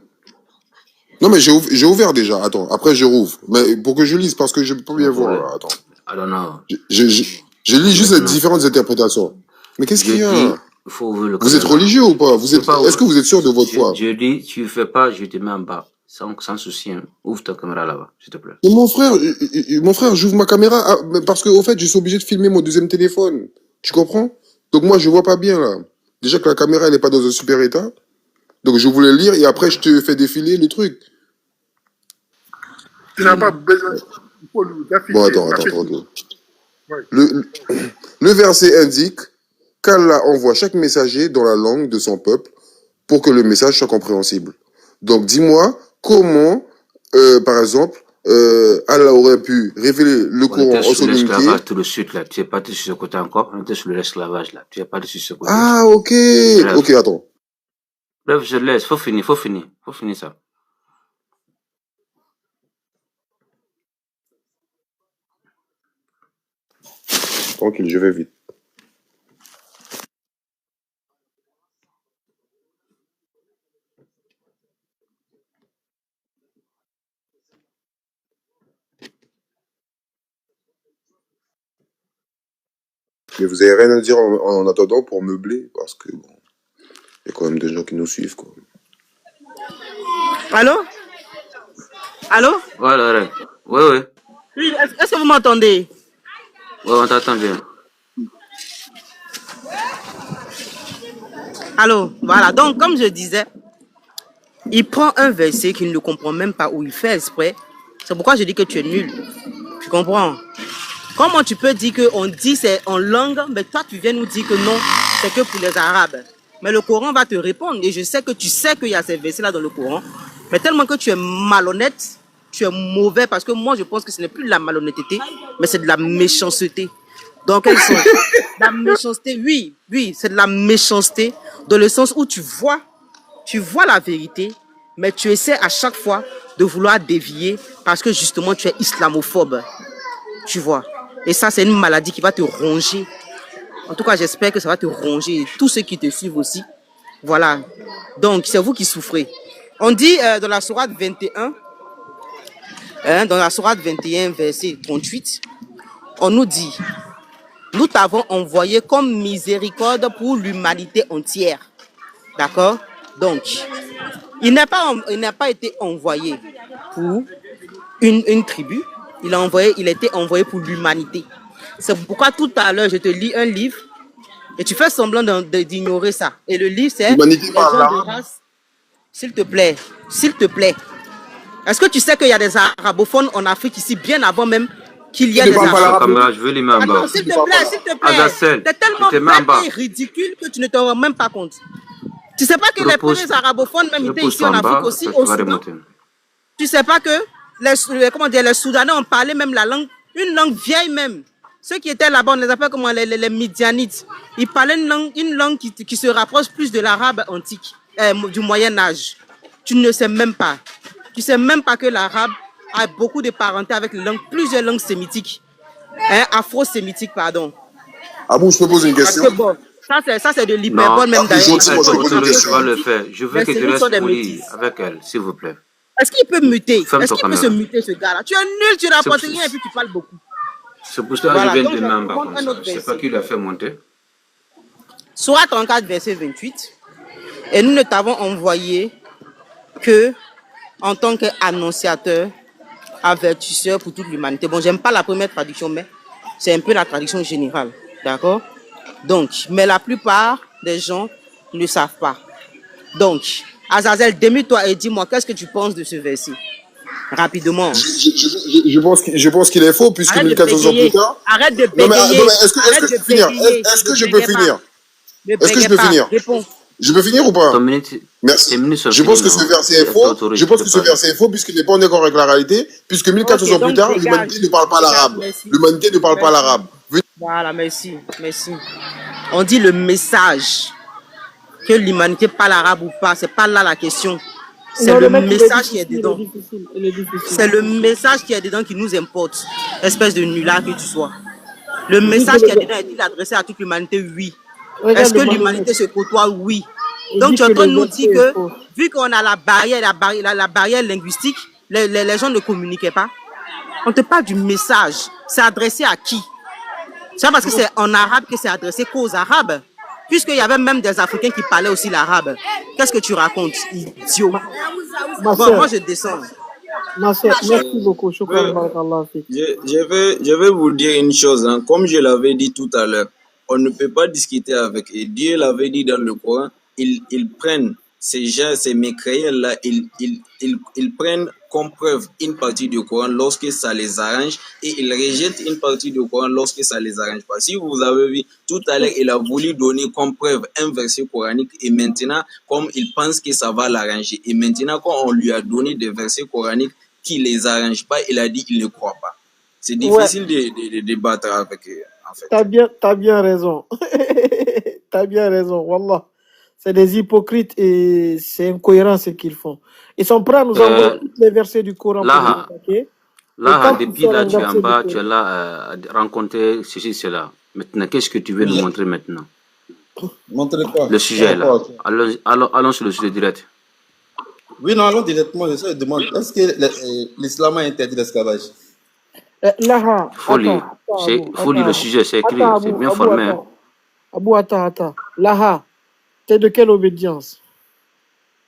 S2: Non, mais j'ai ouvert déjà. Attends, après, je rouvre. Mais pour que je lise, parce que je peux pas bien voir. Là. Attends.
S5: I don't know.
S2: Je lis juste les différentes interprétations. Mais qu'est-ce qu'il y a?
S5: Il faut ouvrir le
S2: Vous êtes religieux ou pas? Est-ce que vous êtes sûr de votre foi?
S5: Je dis, tu fais pas, je te mets en bas. Sans souci. Hein. Ouvre ta caméra là-bas, s'il te plaît.
S2: Mais mon frère, j'ouvre ma caméra parce qu'au fait, je suis obligé de filmer mon deuxième téléphone. Tu comprends? Donc moi, je vois pas bien là. Déjà que la caméra, elle est pas dans un super état. Donc je voulais lire et après, je te fais défiler le truc.
S9: Tu n'as pas besoin.
S2: Bon, attends. Ouais. Le verset indique qu'Allah envoie chaque messager dans la langue de son peuple pour que le message soit compréhensible. Donc, dis-moi, comment, par exemple, Allah aurait pu révéler le Coran en son unité.
S5: L'esclavage tout de suite, là. Tu es parti sur ce côté encore. On était sur l'esclavage, là. Tu es parti sur ce côté.
S2: Ah, ok. Bref. Ok, attends.
S5: Bref, je laisse. Faut finir ça.
S2: Tranquille, je vais vite. Mais vous avez rien à dire en attendant pour meubler, parce que bon, il y a quand même des gens qui nous suivent, quoi.
S8: Allô?
S5: Voilà, ouais.
S8: Oui, est-ce que vous m'entendez?
S5: Ouais, on t'entend bien.
S8: Allô, voilà. Donc, comme je disais, il prend un verset qu'il ne comprend même pas ou il fait exprès. C'est pourquoi je dis que tu es nul. Tu comprends? Comment tu peux dire qu'on dit c'est en langue, mais toi tu viens nous dire que non, c'est que pour les Arabes. Mais le Coran va te répondre et je sais que tu sais qu'il y a ces versets-là dans le Coran. Mais tellement que tu es malhonnête, tu es mauvais parce que moi je pense que ce n'est plus de la malhonnêteté, mais c'est de la méchanceté. Donc elles sont la méchanceté, oui, c'est de la méchanceté dans le sens où tu vois la vérité, mais tu essaies à chaque fois de vouloir dévier parce que justement tu es islamophobe. Tu vois. Et ça, c'est une maladie qui va te ronger. En tout cas, j'espère que ça va te ronger. Et tous ceux qui te suivent aussi. Voilà. Donc, c'est vous qui souffrez. On dit dans la sourate 21, dans la sourate 21, verset 38, on nous dit, nous t'avons envoyé comme miséricorde pour l'humanité entière. D'accord? Donc, il n'a pas été envoyé pour une tribu. Il a été envoyé pour l'humanité. C'est pourquoi tout à l'heure, je te lis un livre et tu fais semblant d'ignorer ça. Et le livre, c'est
S2: l'humanité par là.
S8: S'il te plaît. Est-ce que tu sais qu'il y a des arabophones en Afrique ici, bien avant même qu'il y ait des arabophones?
S5: Je veux les mains en bas.
S8: S'il te plaît. T'es tellement bête et ridicule que tu ne te rends même pas compte. Tu sais pas que les premiers arabophones même étaient ici en Afrique aussi, au Soudan? Tu sais pas que les Soudanais ont parlé même la langue, une langue vieille même. Ceux qui étaient là-bas, on les appelle comment les Midianites. Ils parlaient une langue qui se rapproche plus de l'arabe antique, du Moyen-Âge. Tu ne sais même pas. Tu sais même pas que l'arabe a beaucoup de parenté avec plusieurs langues sémitiques. Afro-sémitiques, pardon.
S2: Ah bon, je peux poser une question?
S8: Parce que bon, ça c'est de l'hyperbole même d'ailleurs.
S5: Je veux que tu restes poli avec elle, s'il vous plaît.
S8: Est-ce qu'il peut muter? Est-ce qu'il peut se muter, ce gars-là? Tu es nul, tu n'apportes rien et puis tu parles beaucoup.
S5: C'est pour ça que je viens de main bas comme ça. Je ne sais pas qui l'a fait monter.
S8: Sourate 34, verset 28. Et nous ne t'avons envoyé que en tant qu'annonciateur, avertisseur pour toute l'humanité. Bon, j'aime pas la première traduction, mais c'est un peu la traduction générale. D'accord? Donc, mais la plupart des gens ne savent pas. Donc, Azazel, démute-toi et dis-moi, qu'est-ce que tu penses de ce verset? Rapidement.
S2: Je pense qu'il est faux, puisque 1400 ans plus tard...
S8: Arrête de bégayer.
S2: Est-ce que je peux finir? Est-ce que je peux finir?
S8: Réponds.
S2: Je peux finir ou pas? Merci. Je pense que ce verset est faux. Je pense que ce verset est faux, puisqu'il n'est pas en accord avec la réalité, puisque 1400 ans plus tard, l'humanité ne parle pas l'arabe. L'humanité ne parle pas l'arabe.
S8: Voilà, merci. On dit le message. Que l'humanité parle arabe ou pas, c'est pas là la question. C'est le message qui est dedans. C'est le message qui est dedans qui nous importe. Espèce de nulard que tu sois. Le message qui a dedans est-il adressé à toute l'humanité? Oui. Est-ce que l'humanité se côtoie? Oui. Donc tu es en train de nous dire que, vu qu'on a la barrière linguistique, les gens ne communiquaient pas. On te parle du message. C'est adressé à qui? C'est pas parce que c'est en arabe que c'est adressé qu'aux Arabes. Puisqu'il y avait même des Africains qui parlaient aussi l'arabe. Qu'est-ce que tu racontes, idiot? Bon, moi je descends.
S7: Merci beaucoup.
S3: Je vais vous dire une chose. Hein. Comme je l'avais dit tout à l'heure, on ne peut pas discuter avec. Et Dieu l'avait dit dans le Coran, ils prennent ces gens, ces mécréants-là, ils prennent comme preuve une partie du Coran lorsque ça les arrange et ils rejettent une partie du Coran lorsque ça les arrange pas. Si vous avez vu, tout à l'heure, il a voulu donner comme preuve un verset coranique et maintenant, comme il pense que ça va l'arranger, et maintenant, quand on lui a donné des versets coraniques qui les arrangent pas, il a dit qu'il ne croit pas. C'est difficile de débattre avec eux, en fait.
S7: T'as bien raison. T'as bien raison, wallah. C'est des hypocrites et c'est incohérent ce qu'ils font. Ils sont prêts à nous envoyer tous les versets du Coran pour nous attaquer.
S5: Là, depuis là, tu es en bas, tu es là rencontrer ceci, cela. Maintenant, qu'est-ce que tu veux nous montrer maintenant?
S10: Montrer quoi?
S5: Le sujet là. Allons sur le sujet direct.
S10: Oui, non, allons directement. Je demande, est-ce que l'islam a interdit l'esclavage?
S5: Faut lire le sujet, c'est écrit, c'est bien formé.
S7: Abou, attends. Laha, t'es de quelle obédience?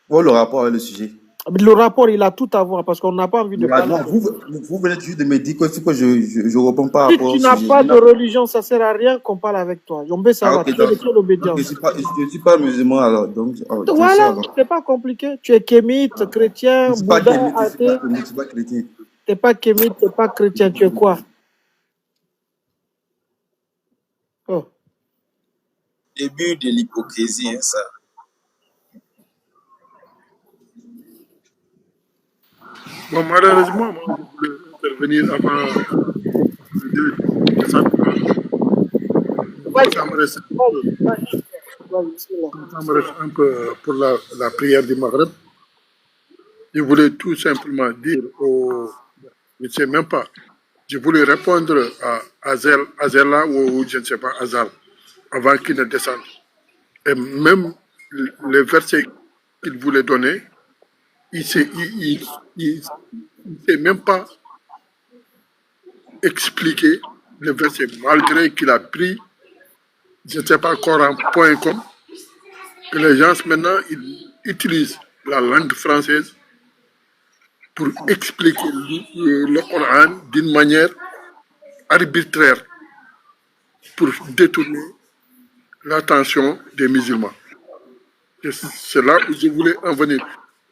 S10: Le rapport avec le sujet.
S7: Le rapport, il a tout à voir parce qu'on n'a pas envie de parler.
S10: Non, vous venez juste de me dire que je réponds pas
S7: si tu n'as pas de religion, ça ne sert à rien qu'on parle avec toi. On veut savoir, tu es de quelle obédience?
S10: Je ne suis pas musulman alors. Donc,
S7: voilà, c'est pas compliqué. Tu es kémite, chrétien, bouddha, athée.
S10: Je ne suis pas chrétien.
S7: Tu n'es pas kémite, tu n'es pas chrétien, tu es quoi? Oh.
S3: Début de l'hypocrisie, hein, ça.
S9: Bon, malheureusement, moi, je voulais intervenir avant ça me reste un peu pour la prière du Maghreb. Je voulais tout simplement dire je ne sais même pas, je voulais répondre à Azela ou je ne sais pas, Azal, avant qu'il ne descende. Et même le verset qu'il voulait donner, il ne sait même pas expliquer le verset, malgré qu'il a pris, je ne sais pas, Coran.com, que les gens maintenant ils utilisent la langue française pour expliquer le Coran d'une manière arbitraire, pour détourner l'attention des musulmans. C'est là où je voulais en venir.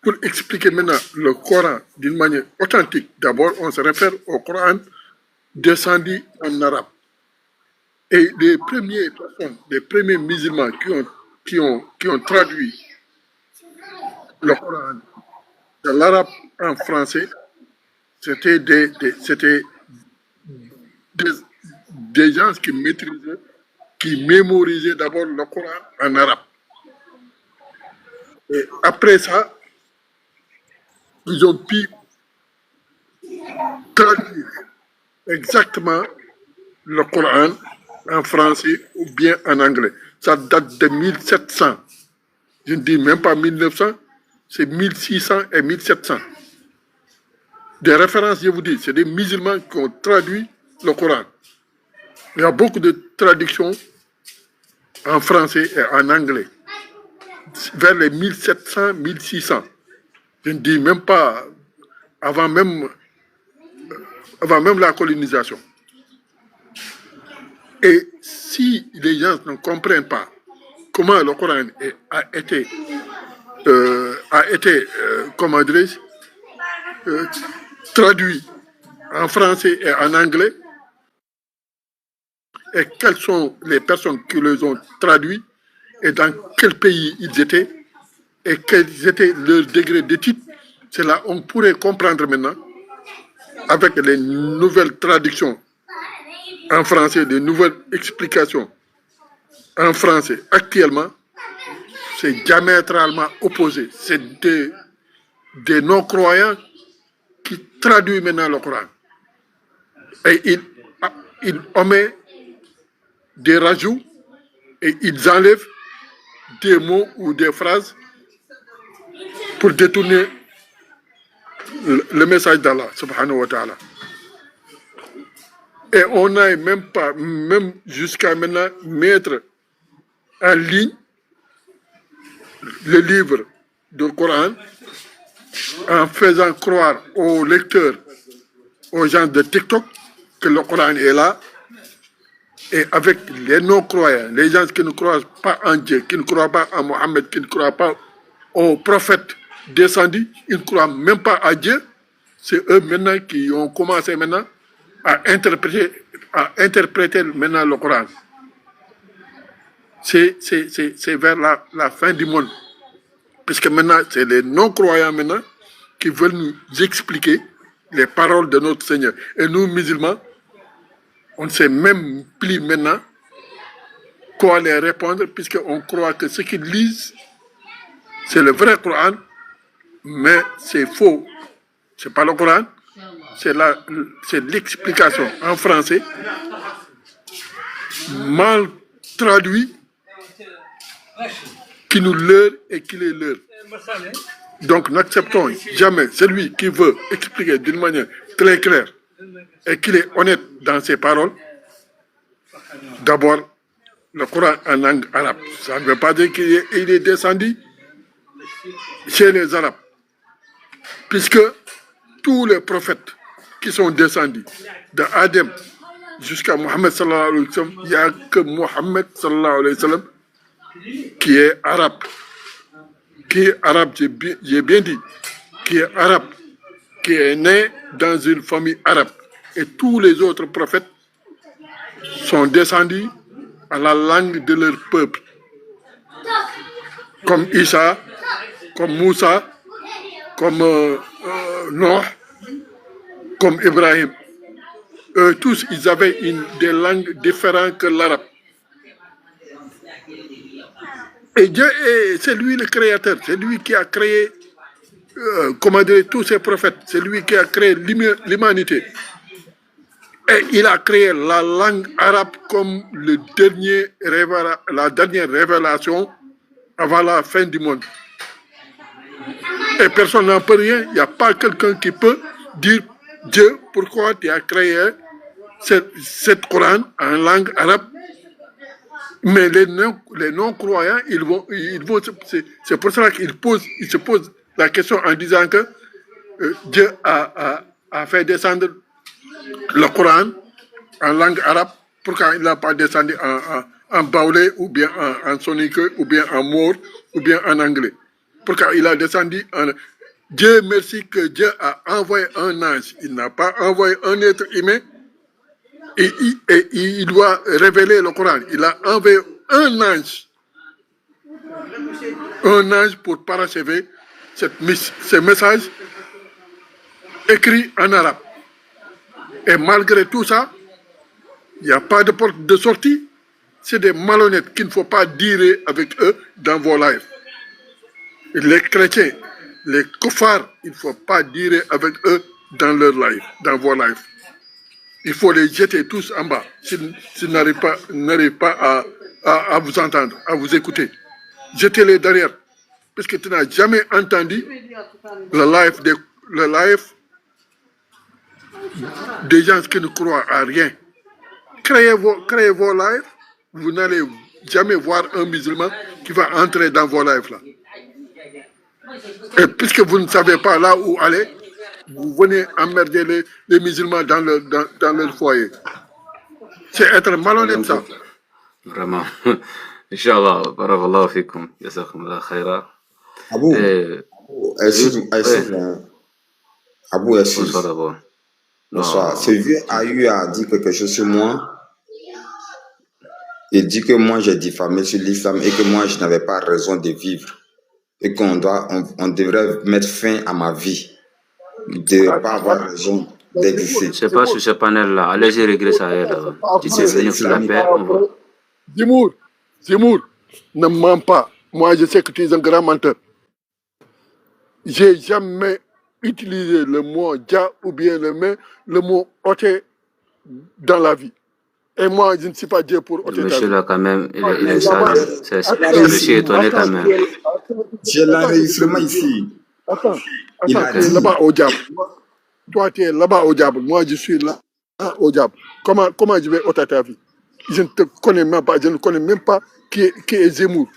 S9: Pour expliquer maintenant le Coran d'une manière authentique, d'abord on se réfère au Coran descendu en arabe. Et les premières personnes, les premiers musulmans qui ont traduit le Coran de l'arabe en français, c'était des gens qui maîtrisaient, qui mémorisaient d'abord le Coran en arabe. Et après ça, ils ont pu traduire exactement le Coran en français ou bien en anglais. Ça date de 1700. Je ne dis même pas 1900, c'est 1600 et 1700. Des références, je vous dis, c'est des musulmans qui ont traduit le Coran. Il y a beaucoup de traductions en français et en anglais, vers les 1700, 1600. Je ne dis même pas avant même la colonisation. Et si les gens ne comprennent pas comment le Coran a été comment dirais-je, traduit en français et en anglais, et quelles sont les personnes qui les ont traduits, et dans quel pays ils étaient, et quels étaient leurs degrés d'étude, c'est là on pourrait comprendre maintenant, avec les nouvelles traductions en français, les nouvelles explications en français. Actuellement, c'est diamétralement opposé. C'est des non-croyants qui traduisent maintenant le Coran. Et ils omettent des rajouts et ils enlèvent des mots ou des phrases pour détourner le message d'Allah, subhanahu wa ta'ala. Et on n'a même pas, même jusqu'à maintenant, mettre en ligne le livre du Coran en faisant croire aux lecteurs, aux gens de TikTok, que le Coran est là. Et avec les non-croyants, les gens qui ne croient pas en Dieu, qui ne croient pas en Mohammed, qui ne croient pas au prophète descendu, ils ne croient même pas à Dieu, c'est eux maintenant qui ont commencé maintenant à interpréter maintenant le Coran. C'est vers la fin du monde. Puisque maintenant, c'est les non-croyants maintenant qui veulent nous expliquer les paroles de notre Seigneur. Et nous, musulmans, on ne sait même plus maintenant quoi les répondre, puisqu'on croit que ce qu'ils lisent, c'est le vrai Coran, mais c'est faux. Ce n'est pas le Coran, c'est l'explication en français, mal traduit, qui nous leurre et qui les leurre. Donc n'acceptons jamais celui qui veut expliquer d'une manière très claire et qu'il est honnête dans ses paroles. D'abord, le Coran en langue arabe. Ça ne veut pas dire qu'il est descendu chez les Arabes. Puisque tous les prophètes qui sont descendus de Adam jusqu'à Mohammed sallallahu alayhi wa sallam, il n'y a que Mohammed sallallahu alayhi wa sallam qui est arabe. Qui est arabe, j'ai bien dit, qui est arabe, qui est né dans une famille arabe. Et tous les autres prophètes sont descendus à la langue de leur peuple. Comme Isa, comme Moussa, comme Noah, comme Ibrahim. Eux tous, ils avaient des langues différentes que l'arabe. Et Dieu, c'est lui le créateur, c'est lui qui a créé, comment dire, tous ces prophètes, c'est lui qui a créé l'humanité. Et il a créé la langue arabe comme la dernière révélation avant la fin du monde. Et personne n'en peut rien, il n'y a pas quelqu'un qui peut dire, Dieu, pourquoi tu as créé cette Coran en langue arabe. Mais les non-croyants, c'est pour cela qu'ils se posent la question en disant que Dieu a fait descendre le Coran en langue arabe. Pourquoi il n'a pas descendu en baoulé, ou bien en sonique, ou bien en maure, ou bien en anglais? Pourquoi il a descendu en... Dieu merci que Dieu a envoyé un ange. Il n'a pas envoyé un être humain. Et il doit révéler le Coran. Il a envoyé un ange pour parachever ce message écrit en arabe. Et malgré tout ça, il n'y a pas de porte de sortie. C'est des malhonnêtes qu'il ne faut pas dire avec eux dans vos lives. Les chrétiens, les koufars, il ne faut pas dire avec eux dans leur live, dans vos lives. Il faut les jeter tous en bas s'ils n'arrivent pas à vous entendre, à vous écouter. Jetez-les derrière. Parce que tu n'as jamais entendu le live des gens qui ne croient à rien. Créez vos lives. Vous n'allez jamais voir un musulman qui va entrer dans vos lives là. Et puisque vous ne savez pas là où aller, vous venez emmerder les musulmans dans leur foyer. C'est être malhonnête, ça.
S5: Vraiment. Inch'Allah, barakallahu fikum. Jazakumullah khaira.
S11: Abou, Abou,
S5: Bonsoir d'abord.
S11: bonsoir. Ce vieux a eu à dire quelque chose sur moi. Il dit que moi j'ai diffamé sur l'islam et que moi je n'avais pas raison de vivre. Et qu'on devrait mettre fin à ma vie. De ne pas avoir raison d'exister.
S5: C'est pas sur ce panel-là. Allez-y, régler ça. Si c'est venu sur la paix, on va.
S9: Zimour, ne mens pas. Moi, je sais que tu es un grand menteur. J'ai jamais utilisé le mot dia ou bien le mot ôté dans la vie. Et moi, je ne suis pas Dieu pour ôter ta vie.
S5: Monsieur là, quand même, il est sale. Je suis étonné quand même.
S11: J'ai l'enregistrement ici.
S9: Attends, tu es là-bas au diable. Toi, tu es là-bas au diable. Moi, je suis là au diable. Comment je vais ôter ta vie? Je ne te connais même pas. Je ne connais même pas qui est Zemmour.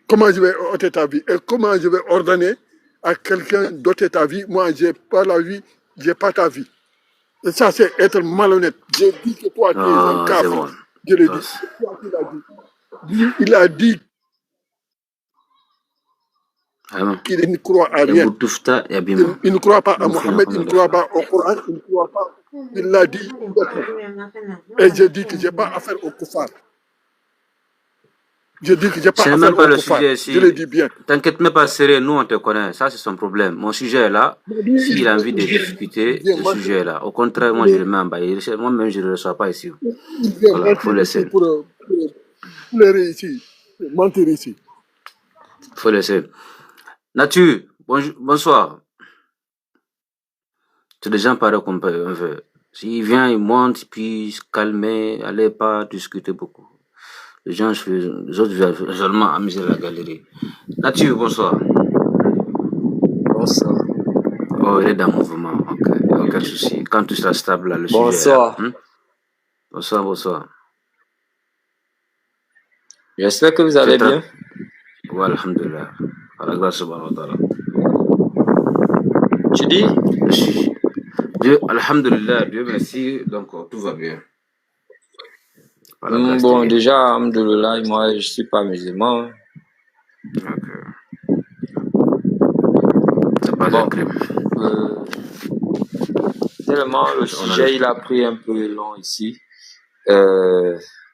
S9: Comment je vais ôter ta vie? Et comment je vais ordonner à quelqu'un d'ôter ta vie? Moi, je n'ai pas la vie, je n'ai pas ta vie. Et ça, c'est être malhonnête. J'ai dit que toi, tu es un cafre. Bon. Je l'ai dit. Toi, tu l'as dit. Il a dit qu'il ne croit à rien. Il ne croit pas à Mohamed, il ne croit pas au Coran, il ne croit pas. Il l'a dit. Et j'ai dit que je n'ai pas affaire au koufar. Je dis que j'ai pas affaire
S5: même pas
S9: au
S5: le
S9: koufar.
S5: sujet ici.
S9: Je le dis bien.
S5: T'inquiète même pas, serré, nous on te connaît, ça c'est son problème. Mon sujet est là, s'il a envie de discuter, ce sujet est là. Au contraire, moi je le mets en bas. Moi-même je ne le reçois pas ici. Voilà, faut laisser.
S9: Pour pleurer ici, mentir ici.
S5: Faut laisser. Nature, bonsoir. C'est des gens pareils qu'on veut. S'il vient, il monte, puis se calmer, allez pas discuter beaucoup. Les autres veulent seulement amuser la galerie. Nature, bonsoir.
S12: Bonsoir.
S5: Oh, il est dans le mouvement. Ok, aucun souci. Quand tu seras stable, là, le
S12: bonsoir.
S5: Sujet. Bonsoir.
S12: J'espère que vous allez bien.
S5: Oui, alhamdulillah. À la grâce subhanahu wa ta'ala.
S12: Tu dis?
S5: Dieu, alhamdulillah, Dieu merci, donc tout va bien.
S12: Bon, déjà, alhamdulillah, moi je suis pas musulman.
S5: C'est pas un crime.
S12: Tellement le sujet il a pris un peu long ici.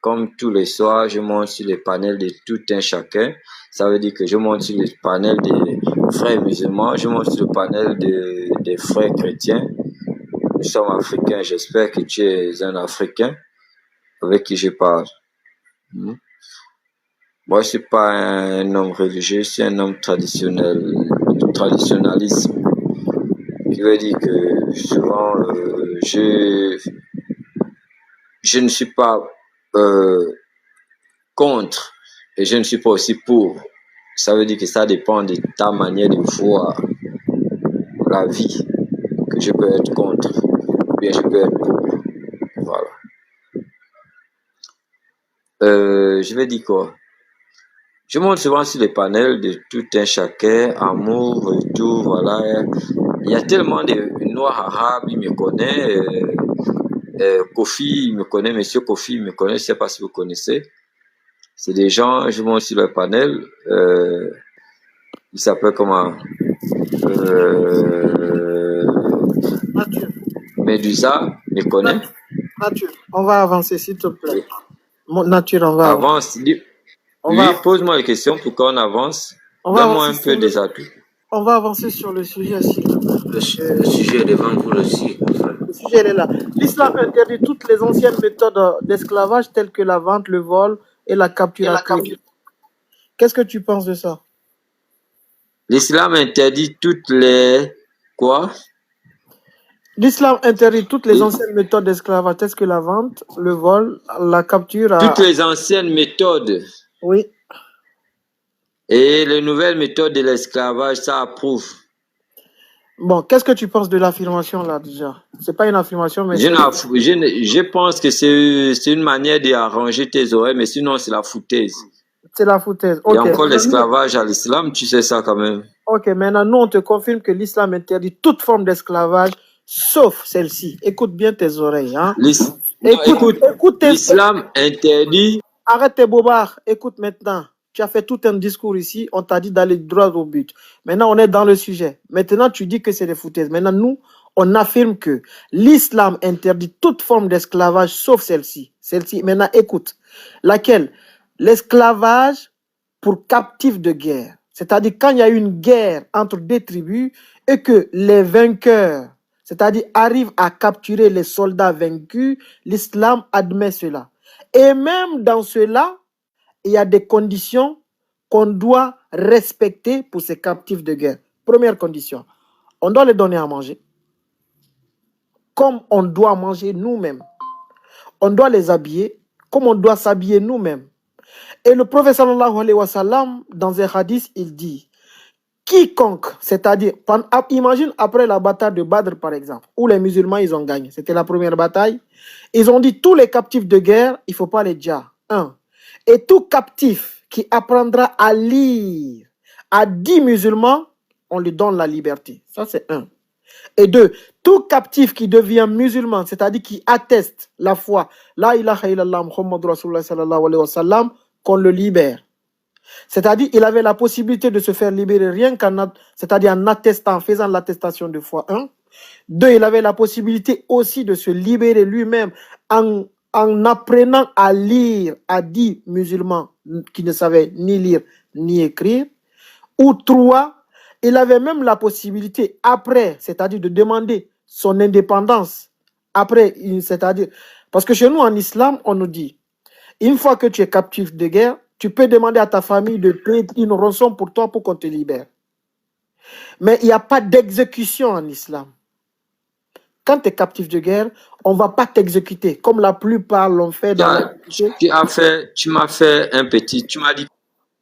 S12: Comme tous les soirs, je monte sur les panels de tout un chacun. Ça veut dire que je monte sur les panels des frères musulmans, je monte sur le panel des frères chrétiens. Nous sommes africains, j'espère que tu es un Africain avec qui je parle. Moi, je suis pas un homme religieux, je suis un homme traditionnel, du traditionnalisme. Qui veut dire que souvent, je ne suis pas contre et je ne suis pas aussi pour. Ça veut dire que ça dépend de ta manière de voir la vie, que je peux être contre ou bien je peux être pour. Voilà. Je vais dire quoi? Je monte souvent sur les panels de tout un chacun, amour et tout, voilà. Il y a tellement de noirs arabes, ils me connaissent. Kofi, il me connaît, monsieur Kofi, il me connaît, je ne sais pas si vous connaissez. C'est des gens, je monte sur le panel, il s'appelle comment? Medusa, me connaît.
S7: Nature, on va avancer s'il te plaît. Nature, on va
S12: avancer. Oui, pose-moi les questions pour qu'on avance. Donne-moi un peu des atouts.
S7: On va avancer sur le sujet, s'il te plaît.
S5: Le sujet est devant vous aussi.
S7: Le sujet est là. L'islam interdit toutes les anciennes méthodes d'esclavage telles que la vente, le vol et la capture. Qu'est-ce que tu penses de ça?
S12: L'islam interdit toutes les... Quoi?
S7: L'islam interdit toutes les anciennes méthodes d'esclavage telles que la vente, le vol, la capture.
S12: Toutes les anciennes méthodes.
S7: Oui.
S12: Et les nouvelles méthodes de l'esclavage, ça approuve.
S7: Bon, qu'est-ce que tu penses de l'affirmation là déjà? C'est pas une affirmation, mais
S12: je pense que c'est une manière d'arranger tes oreilles, mais sinon c'est la foutaise.
S7: C'est la foutaise.
S12: Okay. Il y a encore l'esclavage à l'islam, tu sais ça quand même.
S7: Ok, maintenant nous on te confirme que l'islam interdit toute forme d'esclavage, sauf celle-ci. Écoute bien tes oreilles, hein.
S12: Écoute l'islam interdit.
S7: Arrête tes bobards. Écoute maintenant. Tu as fait tout un discours ici, on t'a dit d'aller droit au but. Maintenant, on est dans le sujet. Maintenant, tu dis que c'est des foutaises. Maintenant, nous, on affirme que l'islam interdit toute forme d'esclavage, sauf celle-ci. Celle-ci, maintenant, écoute. Laquelle? L'esclavage pour captifs de guerre. C'est-à-dire quand il y a une guerre entre deux tribus et que les vainqueurs, c'est-à-dire arrivent à capturer les soldats vaincus, l'islam admet cela. Et même dans cela, il y a des conditions qu'on doit respecter pour ces captifs de guerre. Première condition, on doit les donner à manger, comme on doit manger nous-mêmes. on doit les habiller comme on doit s'habiller nous-mêmes. Et le prophète sallallahu alayhi wa sallam, dans un hadith, il dit, quiconque, c'est-à-dire, imagine après la bataille de Badr par exemple, où les musulmans ils ont gagné, c'était la première bataille, ils ont dit tous les captifs de guerre, il ne faut pas les djar. 1. Et tout captif qui apprendra à lire à 10 musulmans, on lui donne la liberté. Ça c'est 1. Et 2, tout captif qui devient musulman, c'est-à-dire qui atteste la foi, la ilaha illallah Muhammad Rasulullah sallallahu alayhi wa sallam, qu'on le libère. C'est-à-dire, il avait la possibilité de se faire libérer rien qu'en, c'est-à-dire en attestant, en faisant l'attestation de foi 1. 2, il avait la possibilité aussi de se libérer lui-même en apprenant à lire à 10 musulmans qui ne savaient ni lire ni écrire. Ou 3, il avait même la possibilité après, c'est-à-dire de demander son indépendance. Après, c'est-à-dire, parce que chez nous en islam, on nous dit, une fois que tu es captif de guerre, tu peux demander à ta famille de payer une rançon pour toi pour qu'on te libère. Mais il n'y a pas d'exécution en islam. Quand tu es captif de guerre, on ne va pas t'exécuter, comme la plupart l'ont fait dans
S12: tu m'as fait un petit, tu m'as dit.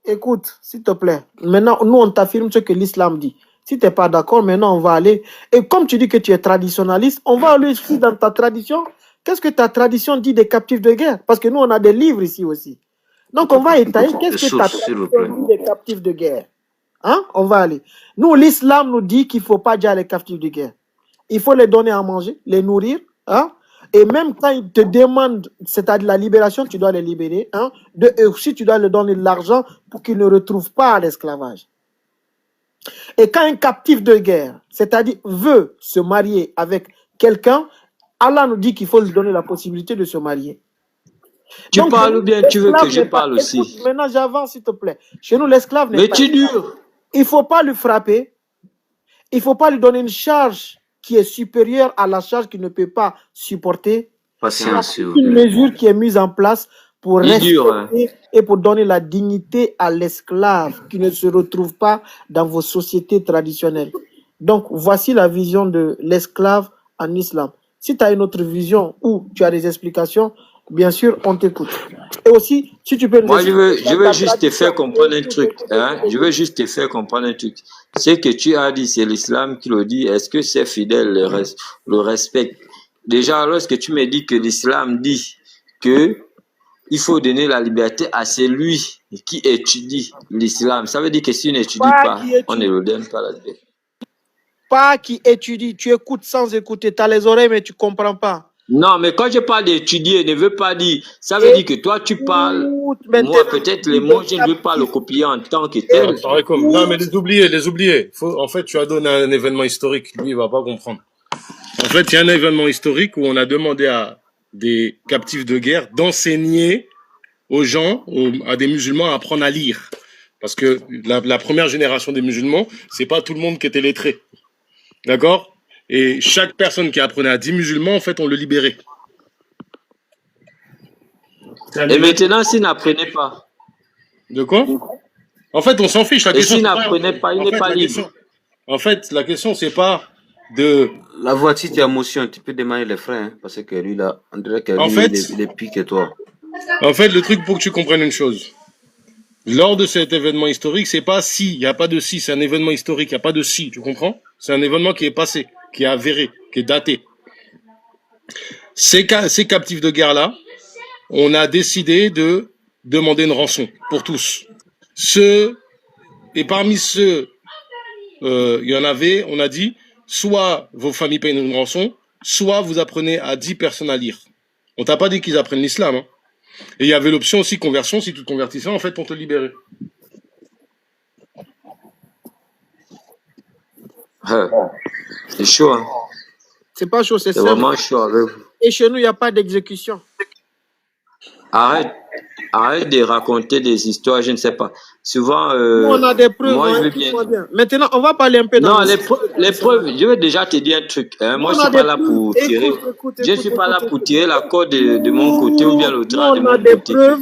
S7: Écoute, s'il te plaît, maintenant, nous, on t'affirme ce que l'islam dit. Si tu n'es pas d'accord, maintenant, on va aller. Et comme tu dis que tu es traditionnaliste, on va aller ici dans ta tradition. Qu'est-ce que ta tradition dit des captifs de guerre? Parce que nous, on a des livres ici aussi. Donc, on va étayer qu'est-ce que ta tradition dit des captifs de guerre. Hein? On va aller. Nous, l'islam nous dit qu'il ne faut pas dire les captifs de guerre. Il faut les donner à manger, les nourrir. Hein? Et même quand ils te demandent, c'est-à-dire la libération, tu dois les libérer. Hein? Et aussi, tu dois leur donner de l'argent pour qu'ils ne retrouvent pas l'esclavage. Et quand un captif de guerre, c'est-à-dire veut se marier avec quelqu'un, Allah nous dit qu'il faut lui donner la possibilité de se marier.
S12: Tu donc, parles ou bien tu veux que je parle aussi?
S7: Écoute, maintenant, j'avance, s'il te plaît. Chez nous, l'esclave n'est pas...
S12: Mais tu dures.
S7: Il ne faut pas lui frapper. Il ne faut pas lui donner une charge qui est supérieure à la charge qu'il ne peut pas supporter.
S5: Patience.
S7: Une mesure qui est mise en place pour respecter et pour donner la dignité à l'esclave qui ne se retrouve pas dans vos sociétés traditionnelles. Donc, voici la vision de l'esclave en islam. Si tu as une autre vision ou tu as des explications, bien sûr, on t'écoute. Et aussi, si tu peux...
S12: Moi, je veux juste te faire comprendre un truc. Hein? Je veux juste te faire comprendre un truc. Ce que tu as dit, c'est l'islam qui le dit. Est-ce que ces fidèles le respectent? Déjà, lorsque tu me dis que l'islam dit que il faut donner la liberté à celui qui étudie l'islam, ça veut dire que si on n'étudie pas, on ne le donne pas la liberté.
S7: Pas qui étudie, tu écoutes sans écouter, tu as les oreilles mais tu ne comprends pas.
S12: Non, mais quand je parle d'étudier, ne veut pas dire, ça veut dire que toi tu parles, moi peut-être les mots, je ne veux pas le copier en tant que tel.
S13: Non, mais les oublier. En fait, tu as donné un événement historique, lui il va pas comprendre. En fait, il y a un événement historique où on a demandé à des captifs de guerre d'enseigner aux gens, à des musulmans, à apprendre à lire. Parce que la première génération des musulmans, c'est pas tout le monde qui était lettré. D'accord? Et chaque personne qui apprenait à 10 musulmans, en fait, on le libérait.
S12: Et maintenant, s'il n'apprenait pas?
S13: De quoi? En fait, on s'en fiche.
S12: Et s'il n'apprenait pas, il n'est pas libre.
S13: En fait, la question, c'est pas de...
S5: La voiture, tu as motion, tu peux demander les frais, hein, parce que lui, là, on dirait qu'il est pire que toi.
S13: En fait, le truc pour que tu comprennes une chose, lors de cet événement historique, c'est pas si, il n'y a pas de si, c'est un événement historique, il n'y a pas de si, tu comprends? C'est un événement qui est passé, qui est avéré, qui est daté. Ces captifs de guerre-là, on a décidé de demander une rançon pour tous. Et parmi ceux, il y en avait, on a dit, soit vos familles payent une rançon, soit vous apprenez à 10 personnes à lire. On t'a pas dit qu'ils apprennent l'islam, hein. Et il y avait l'option aussi conversion, si tu te convertissais, en fait, on te libérait.
S12: C'est chaud, hein.
S7: C'est pas chaud, c'est
S12: simple. C'est vraiment chaud avec vous.
S7: Et chez nous, il n'y a pas d'exécution.
S12: Arrête de raconter des histoires, je ne sais pas. Souvent,
S7: on a des preuves.
S12: Moi,
S7: hein,
S12: je veux bien.
S7: Maintenant, on va parler un peu.
S12: Non, les preuves, je vais déjà te dire un truc. Hein. Moi, je ne suis pas là pour tirer. Je ne suis pas là pour tirer la corde de mon côté ou bien l'autre de mon côté.
S7: Preuves.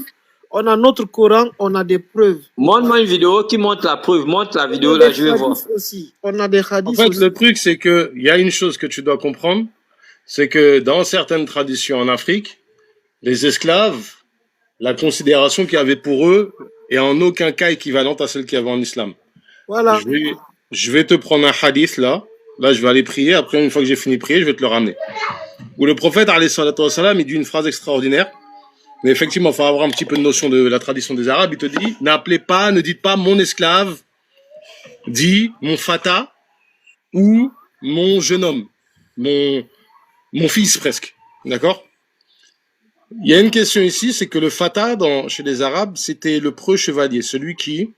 S7: On a notre Coran, on a des preuves.
S12: Montre-moi une vidéo qui montre la preuve. Montre la vidéo, là, je vais voir.
S7: Aussi. On a des hadiths.
S13: En fait, le truc, c'est que il y a une chose que tu dois comprendre, c'est que dans certaines traditions en Afrique, les esclaves, la considération qu'il y avait pour eux est en aucun cas équivalente à celle qu'il y avait en islam.
S7: Voilà.
S13: Je vais te prendre un hadith là. Là, je vais aller prier. Après, une fois que j'ai fini de prier, je vais te le ramener. Où le prophète, alayhi salatu wassalam, il dit une phrase extraordinaire. Mais effectivement, il faut avoir un petit peu de notion de la tradition des Arabes. Il te dit, ne dites pas mon esclave, dis mon fata ou mon jeune homme, mon fils presque. D'accord? Il y a une question ici, c'est que le fata, chez les Arabes, c'était le preux chevalier, celui qui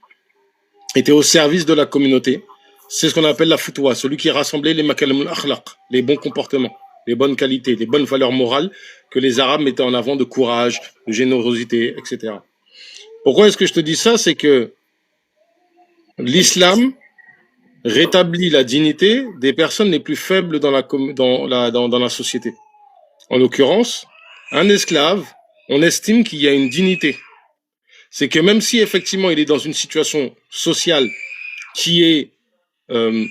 S13: était au service de la communauté. C'est ce qu'on appelle la futwa, celui qui rassemblait les makalim al-akhlaq, les bons comportements, les bonnes qualités, les bonnes valeurs morales que les Arabes mettaient en avant de courage, de générosité, etc. Pourquoi est-ce que je te dis ça? C'est que l'islam rétablit la dignité des personnes les plus faibles dans la société. En l'occurrence, un esclave, on estime qu'il y a une dignité. C'est que même si effectivement il est dans une situation sociale qui est, on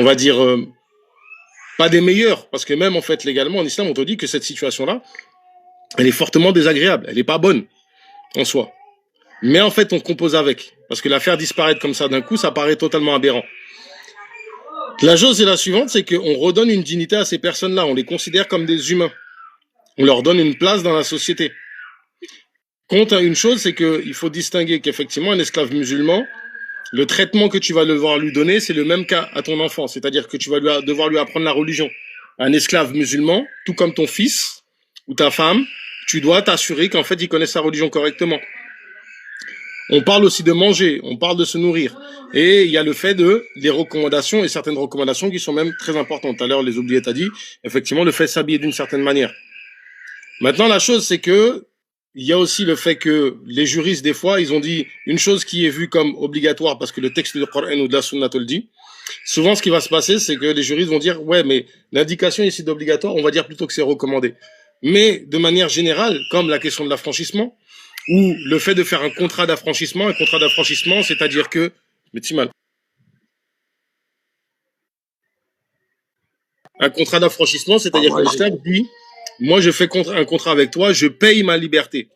S13: va dire, pas des meilleures, parce que même en fait légalement en islam on te dit que cette situation-là, elle est fortement désagréable, elle n'est pas bonne en soi. Mais en fait on compose avec, parce que la faire disparaître comme ça d'un coup, ça paraît totalement aberrant. La chose est la suivante, c'est qu'on redonne une dignité à ces personnes-là, on les considère comme des humains, on leur donne une place dans la société. Compte une chose, c'est qu'il faut distinguer qu'effectivement un esclave musulman, le traitement que tu vas devoir lui donner, c'est le même cas à ton enfant. C'est-à-dire que tu vas devoir lui apprendre la religion. Un esclave musulman, tout comme ton fils ou ta femme, tu dois t'assurer qu'en fait, il connaît sa religion correctement. On parle aussi de manger, on parle de se nourrir. Et il y a le fait des recommandations, et certaines recommandations qui sont même très importantes. Tout à l'heure, les oubliés t'as dit, effectivement, le fait de s'habiller d'une certaine manière. Maintenant, la chose, c'est que il y a aussi le fait que les juristes, des fois, ils ont dit une chose qui est vue comme obligatoire parce que le texte du Coran ou de la Sunna te le dit. Souvent, ce qui va se passer, c'est que les juristes vont dire, ouais, mais l'indication ici d'obligatoire, on va dire plutôt que c'est recommandé. Mais de manière générale, comme la question de l'affranchissement, ou le fait de faire un contrat d'affranchissement, c'est-à-dire que, mais t'y mal. Un contrat d'affranchissement, c'est-à-dire que l'Islam dit, moi, je fais un contrat avec toi, je paye ma liberté.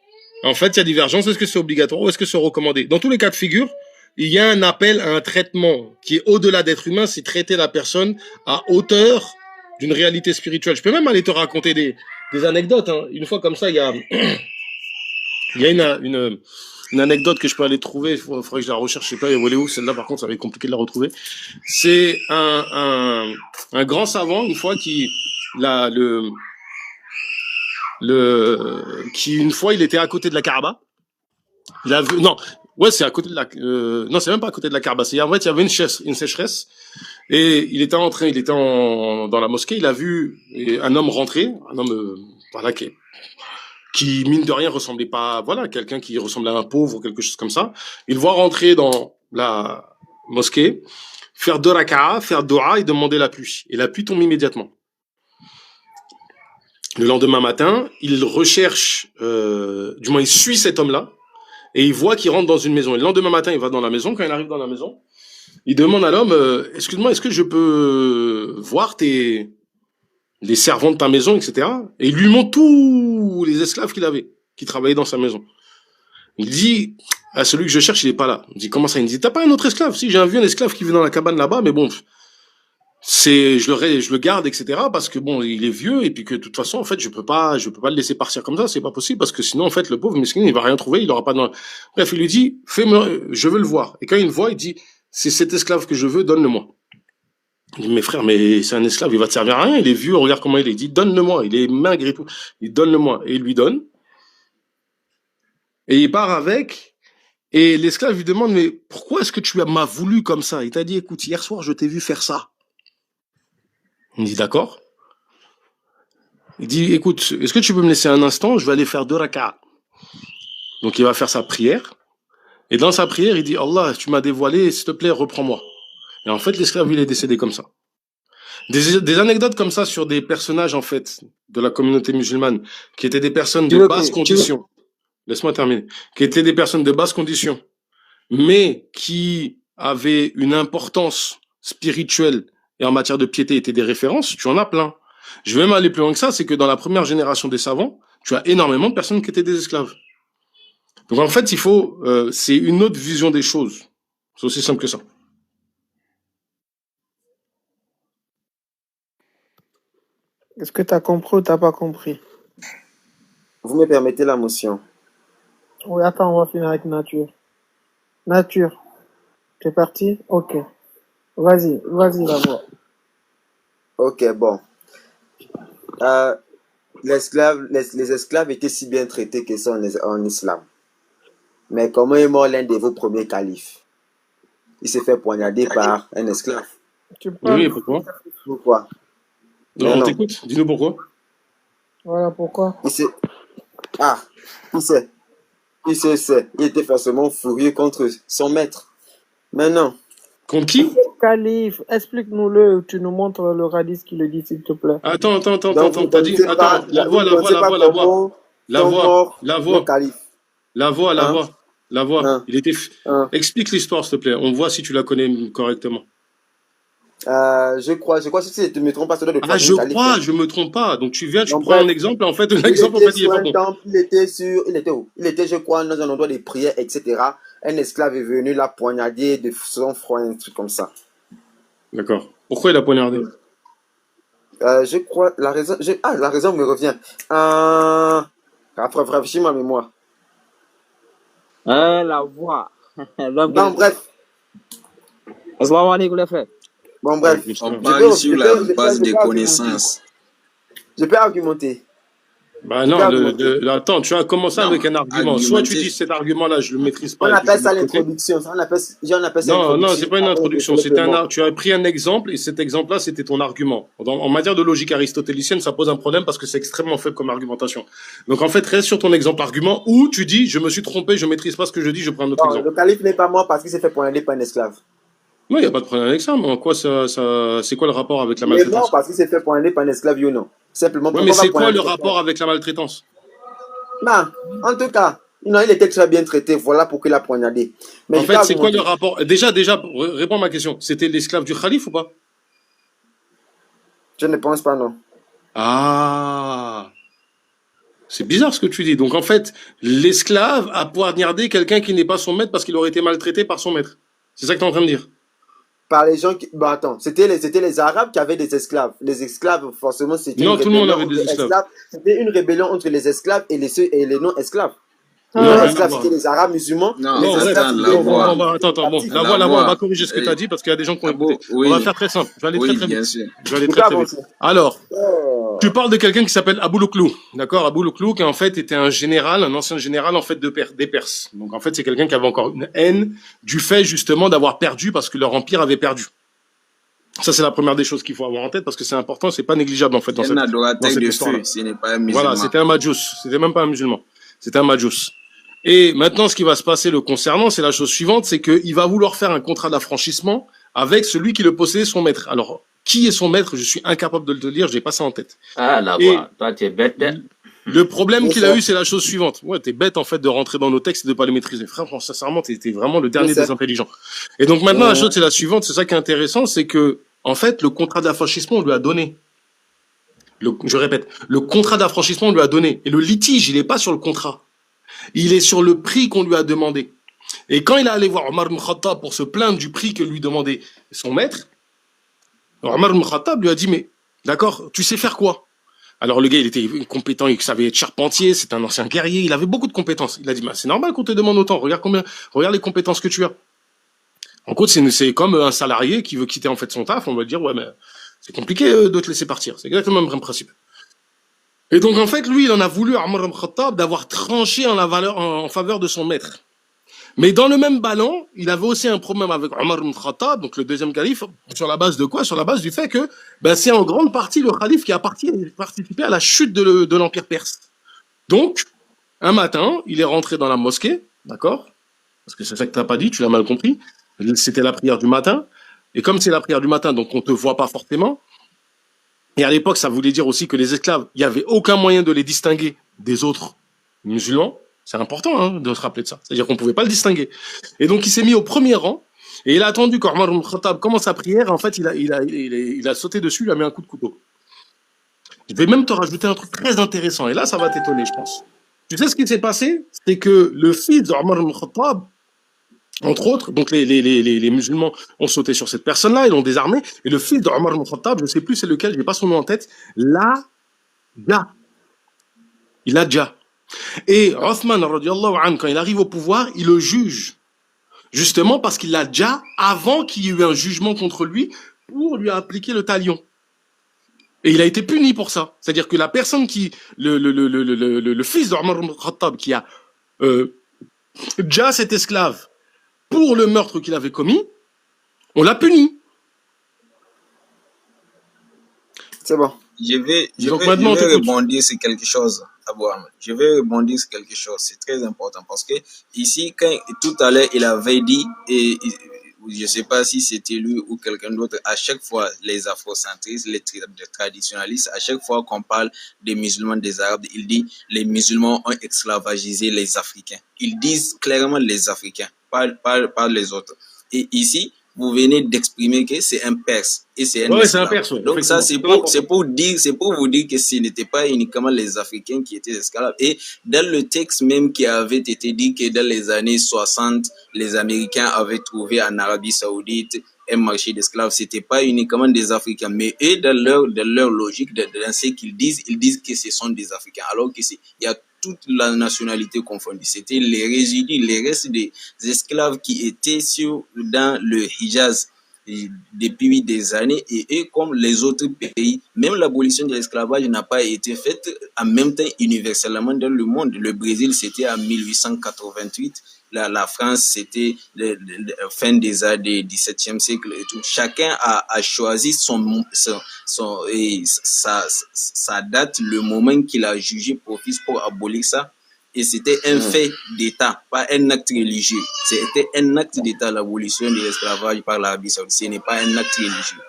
S13: En fait, il y a divergence. Est-ce que c'est obligatoire ou est-ce que c'est recommandé? Dans tous les cas de figure, il y a un appel à un traitement qui est au-delà d'être humain, c'est traiter la personne à hauteur d'une réalité spirituelle. Je peux même aller te raconter des anecdotes. Hein. Une fois comme ça, il y a une anecdote que je peux aller trouver. Il faudrait que je la recherche. Je sais pas, elle est où celle-là. Par contre, ça va être compliqué de la retrouver. C'est un grand savant, une fois, qui une fois il était à côté de la Kaaba. Il a vu, non, ouais, c'est à côté de la, non, c'est même pas à côté de la Kaaba. C'est, en fait, il y avait une sécheresse et il était dans la mosquée. Il a vu un homme rentrer, voilà, qui mine de rien ressemblait pas, voilà, quelqu'un qui ressemblait à un pauvre ou quelque chose comme ça. Il voit rentrer dans la mosquée, faire 2 raka'a, faire dua et demander la pluie. Et la pluie tombe immédiatement. Le lendemain matin, il recherche, du moins il suit cet homme-là, et il voit qu'il rentre dans une maison. Et le lendemain matin, il va dans la maison. Quand il arrive dans la maison, il demande à l'homme, excuse-moi, est-ce que je peux voir les servants de ta maison, etc. Et il lui montre tous les esclaves qu'il avait, qui travaillaient dans sa maison. Il dit, à celui que je cherche, il est pas là. Il dit, comment ça? Il me dit, t'as pas un autre esclave? Si, j'ai vu un esclave qui vit dans la cabane là-bas, mais bon, je le garde, etc. parce que bon, il est vieux et puis que de toute façon, en fait, je peux pas le laisser partir comme ça, c'est pas possible parce que sinon, en fait, le pauvre mesquin, il va rien trouver, il aura pas de... Bref, il lui dit, je veux le voir. Et quand il le voit, il dit, c'est cet esclave que je veux, donne-le-moi. Il dit, mais frère, mais c'est un esclave, il va te servir à rien, il est vieux, regarde comment il est. Il dit, donne-le-moi, il est maigre et tout. Il dit, donne-le-moi. Et il lui donne. Et il part avec. Et l'esclave lui demande, mais pourquoi est-ce que tu m'as voulu comme ça? Il t'a dit, écoute, hier soir, je t'ai vu faire ça. Il dit, d'accord. Il dit, écoute, est-ce que tu peux me laisser un instant? Je vais aller faire 2 raka'a. Donc il va faire sa prière. Et dans sa prière, il dit, Allah, tu m'as dévoilé, s'il te plaît, reprends-moi. Et en fait, l'esclave, il est décédé comme ça. Des anecdotes comme ça sur des personnages, en fait, de la communauté musulmane, qui étaient des personnes de basse condition. Laisse-moi terminer. Qui étaient des personnes de basse condition, mais qui avaient une importance spirituelle et en matière de piété étaient des références, tu en as plein. Je vais même aller plus loin que ça, c'est que dans la première génération des savants, tu as énormément de personnes qui étaient des esclaves. Donc en fait, c'est une autre vision des choses. C'est aussi simple que ça.
S7: Est-ce que tu as compris ou tu n'as pas compris?
S4: Vous me permettez la motion?
S7: Oui, attends, on va finir avec Nature. Nature, t'es parti? Ok. Vas-y, la voix.
S4: Ok, bon. Les esclaves étaient si bien traités que ça en islam. Mais comment est mort l'un de vos premiers califes? Il s'est fait poignarder par un esclave.
S13: Oui, pourquoi?
S4: Pourquoi?
S13: On t'écoute, dis-nous pourquoi.
S7: Voilà pourquoi.
S4: Il était forcément furieux contre son maître. Mais non.
S13: Contre qui?
S7: Calife, explique-nous-le, tu nous montres le hadith qui le dit, s'il te plaît.
S13: Attends, t'as dit, attends, la voix. Explique l'histoire, s'il te plaît. On voit si tu la connais correctement.
S4: Je crois, si tu me trompes pas, ça doit être
S13: je me trompe pas. Donc tu viens, tu prends un exemple, en fait, l'exemple, il est pas bon.
S4: Il était où? Il était, je crois, dans un endroit de prière, etc. Un esclave est venu la poignarder de son front, un truc comme ça.
S13: D'accord. Pourquoi il a poignardé?
S4: Je crois, la raison me revient. Rafraîchis ma mémoire.
S14: La voix.
S4: Non, bref.
S14: Assalamu alaikum, les frères.
S4: Bon, bref.
S3: On parle sur la base des connaissances.
S4: Je peux argumenter.
S13: Bah non, attends, tu as commencé avec un argument. Soit tu dis cet argument-là, je le maîtrise pas.
S4: On appelle ça l'introduction.
S13: Non, c'est pas une introduction. Tu as pris un exemple et cet exemple-là, c'était ton argument. En matière de logique aristotélicienne, ça pose un problème parce que c'est extrêmement faible comme argumentation. Donc en fait, reste sur ton exemple argument où tu dis, je me suis trompé, je maîtrise pas ce que je dis, je prends un autre exemple.
S4: Le calife n'est pas mort parce qu'il s'est fait poignarder par un esclave.
S13: Non, il n'y a pas de problème avec ça, mais en quoi c'est quoi le rapport avec la maltraitance?
S4: Il est mort parce qu'il s'est fait poignarder par un esclave ou non? Simplement.
S13: Oui, mais c'est quoi le rapport avec la maltraitance?
S4: En tout cas, il était très bien traité, voilà pourquoi il a poignardé.
S13: Mais en fait, c'est quoi le rapport? Déjà, réponds à ma question. C'était l'esclave du calife ou pas?
S4: Je ne pense pas, non.
S13: Ah, c'est bizarre ce que tu dis. Donc en fait, l'esclave a poignardé quelqu'un qui n'est pas son maître parce qu'il aurait été maltraité par son maître. C'est ça que tu es en train de dire?
S4: Par les gens qui... Bah attends, c'était les Arabes qui avaient des esclaves. Les esclaves, forcément, c'était...
S13: Non, tout le monde avait des esclaves.
S4: C'était une rébellion entre les esclaves et les non-esclaves. Les esclaves, c'était les Arabes musulmans.
S3: Non,
S13: attends, bon, la voix, on va corriger ce que tu as dit parce qu'il y a des gens qui ont écouté. On va faire très simple. Je vais aller très vite. Alors, tu parles de quelqu'un qui s'appelle Abou Louklou. D'accord? Abou Louklou, qui en fait était un général, un ancien général en fait des Perses. Donc en fait, c'est quelqu'un qui avait encore une haine du fait justement d'avoir perdu parce que leur empire avait perdu. Ça, c'est la première des choses qu'il faut avoir en tête parce que c'est important, c'est pas négligeable en fait dans cette histoire-là. Voilà, c'était un Majous. C'était même pas un musulman. C'était un Majous. Et maintenant, ce qui va se passer le concernant, c'est la chose suivante, c'est qu'il va vouloir faire un contrat d'affranchissement avec celui qui le possédait, son maître. Alors, qui est son maître? Je suis incapable de le te dire, j'ai pas ça en tête.
S5: Ah, là, voilà. Toi, tu es bête.
S13: Le problème qu'il a eu, c'est la chose suivante. Ouais, t'es bête, en fait, de rentrer dans nos textes et de pas les maîtriser. Franchement, sincèrement, t'es vraiment le dernier des intelligents. Et donc, maintenant, la chose, c'est la suivante. C'est ça qui est intéressant, c'est que, en fait, le contrat d'affranchissement, on lui a donné. Je répète, le contrat d'affranchissement, on lui a donné. Et le litige, il est pas sur le contrat. Il est sur le prix qu'on lui a demandé. Et quand il est allé voir Omar ibn Khattab pour se plaindre du prix que lui demandait son maître, Omar ibn Khattab lui a dit, mais d'accord, tu sais faire quoi? Alors le gars, il était compétent, il savait être charpentier, c'est un ancien guerrier, il avait beaucoup de compétences. Il a dit, bah, c'est normal qu'on te demande autant, regarde les compétences que tu as. En gros, c'est comme un salarié qui veut quitter en fait son taf, on va dire, ouais, mais c'est compliqué de te laisser partir. C'est exactement le même principe. Et donc, en fait, lui, il en a voulu à Omar ibn Khattab d'avoir tranché en faveur de son maître. Mais dans le même ballon, il avait aussi un problème avec Omar ibn Khattab, donc le deuxième calife, sur la base de quoi? Sur la base du fait que, c'est en grande partie le calife qui a participé à la chute de l'Empire perse. Donc, un matin, il est rentré dans la mosquée, d'accord? Parce que c'est ça que t'as pas dit, tu l'as mal compris. C'était la prière du matin. Et comme c'est la prière du matin, donc on te voit pas forcément. Et à l'époque, ça voulait dire aussi que les esclaves, il n'y avait aucun moyen de les distinguer des autres musulmans. C'est important de se rappeler de ça. C'est-à-dire qu'on ne pouvait pas le distinguer. Et donc, il s'est mis au premier rang et il a attendu qu'Omar ibn Khattab commence sa prière. En fait, il a sauté dessus, il a mis un coup de couteau. Je vais même te rajouter un truc très intéressant. Et là, ça va t'étonner, je pense. Tu sais ce qui s'est passé? C'est que le fils d'Omar ibn Khattab, entre autres, donc les musulmans ont sauté sur cette personne-là, ils l'ont désarmé. Et le fils d'Omar ibn Khattab, je ne sais plus c'est lequel, je n'ai pas son nom en tête, il a déjà. Et Othman, radiallahu anhu, quand il arrive au pouvoir, il le juge. Justement parce qu'il l'a déjà avant qu'il y ait eu un jugement contre lui pour lui appliquer le talion. Et il a été puni pour ça. C'est-à-dire que la personne qui, le fils d'Omar ibn Khattab qui a déjà cet esclave pour le meurtre qu'il avait commis, on l'a puni.
S6: C'est bon.
S3: Je vais rebondir sur quelque chose, Abou Ahmed. Je vais rebondir sur quelque chose. C'est très important parce que ici, quand tout à l'heure, il avait dit, et je ne sais pas si c'était lui ou quelqu'un d'autre, à chaque fois, les afrocentristes, les traditionalistes, à chaque fois qu'on parle des musulmans, des arabes, il dit les musulmans ont esclavagisé les Africains. Ils disent clairement les Africains, pas les autres. Et ici, vous venez d'exprimer que c'est un Perse et c'est un esclave.
S13: C'est un Perse.
S3: Donc ça, c'est pour vous dire que ce n'était pas uniquement les Africains qui étaient esclaves. Et dans le texte même qui avait été dit que dans les années 60, les Américains avaient trouvé en Arabie Saoudite un marché d'esclaves, c'était pas uniquement des Africains, mais eux, dans leur logique, dans ce qu'ils disent que ce sont des Africains, alors que il y a toute la nationalité confondue. C'était les résidus, les restes des esclaves qui étaient dans le Hijaz depuis des années, et comme les autres pays, même l'abolition de l'esclavage n'a pas été faite en même temps universellement dans le monde. Le Brésil, c'était en 1888. La France, c'était fin des années 17e siècle et tout. Chacun a choisi sa date, le moment qu'il a jugé propice pour abolir ça. Et c'était un fait d'État, pas un acte religieux. C'était un acte d'État, l'abolition de l'esclavage par l'Arabie Saoudite. Ce n'est pas un acte religieux.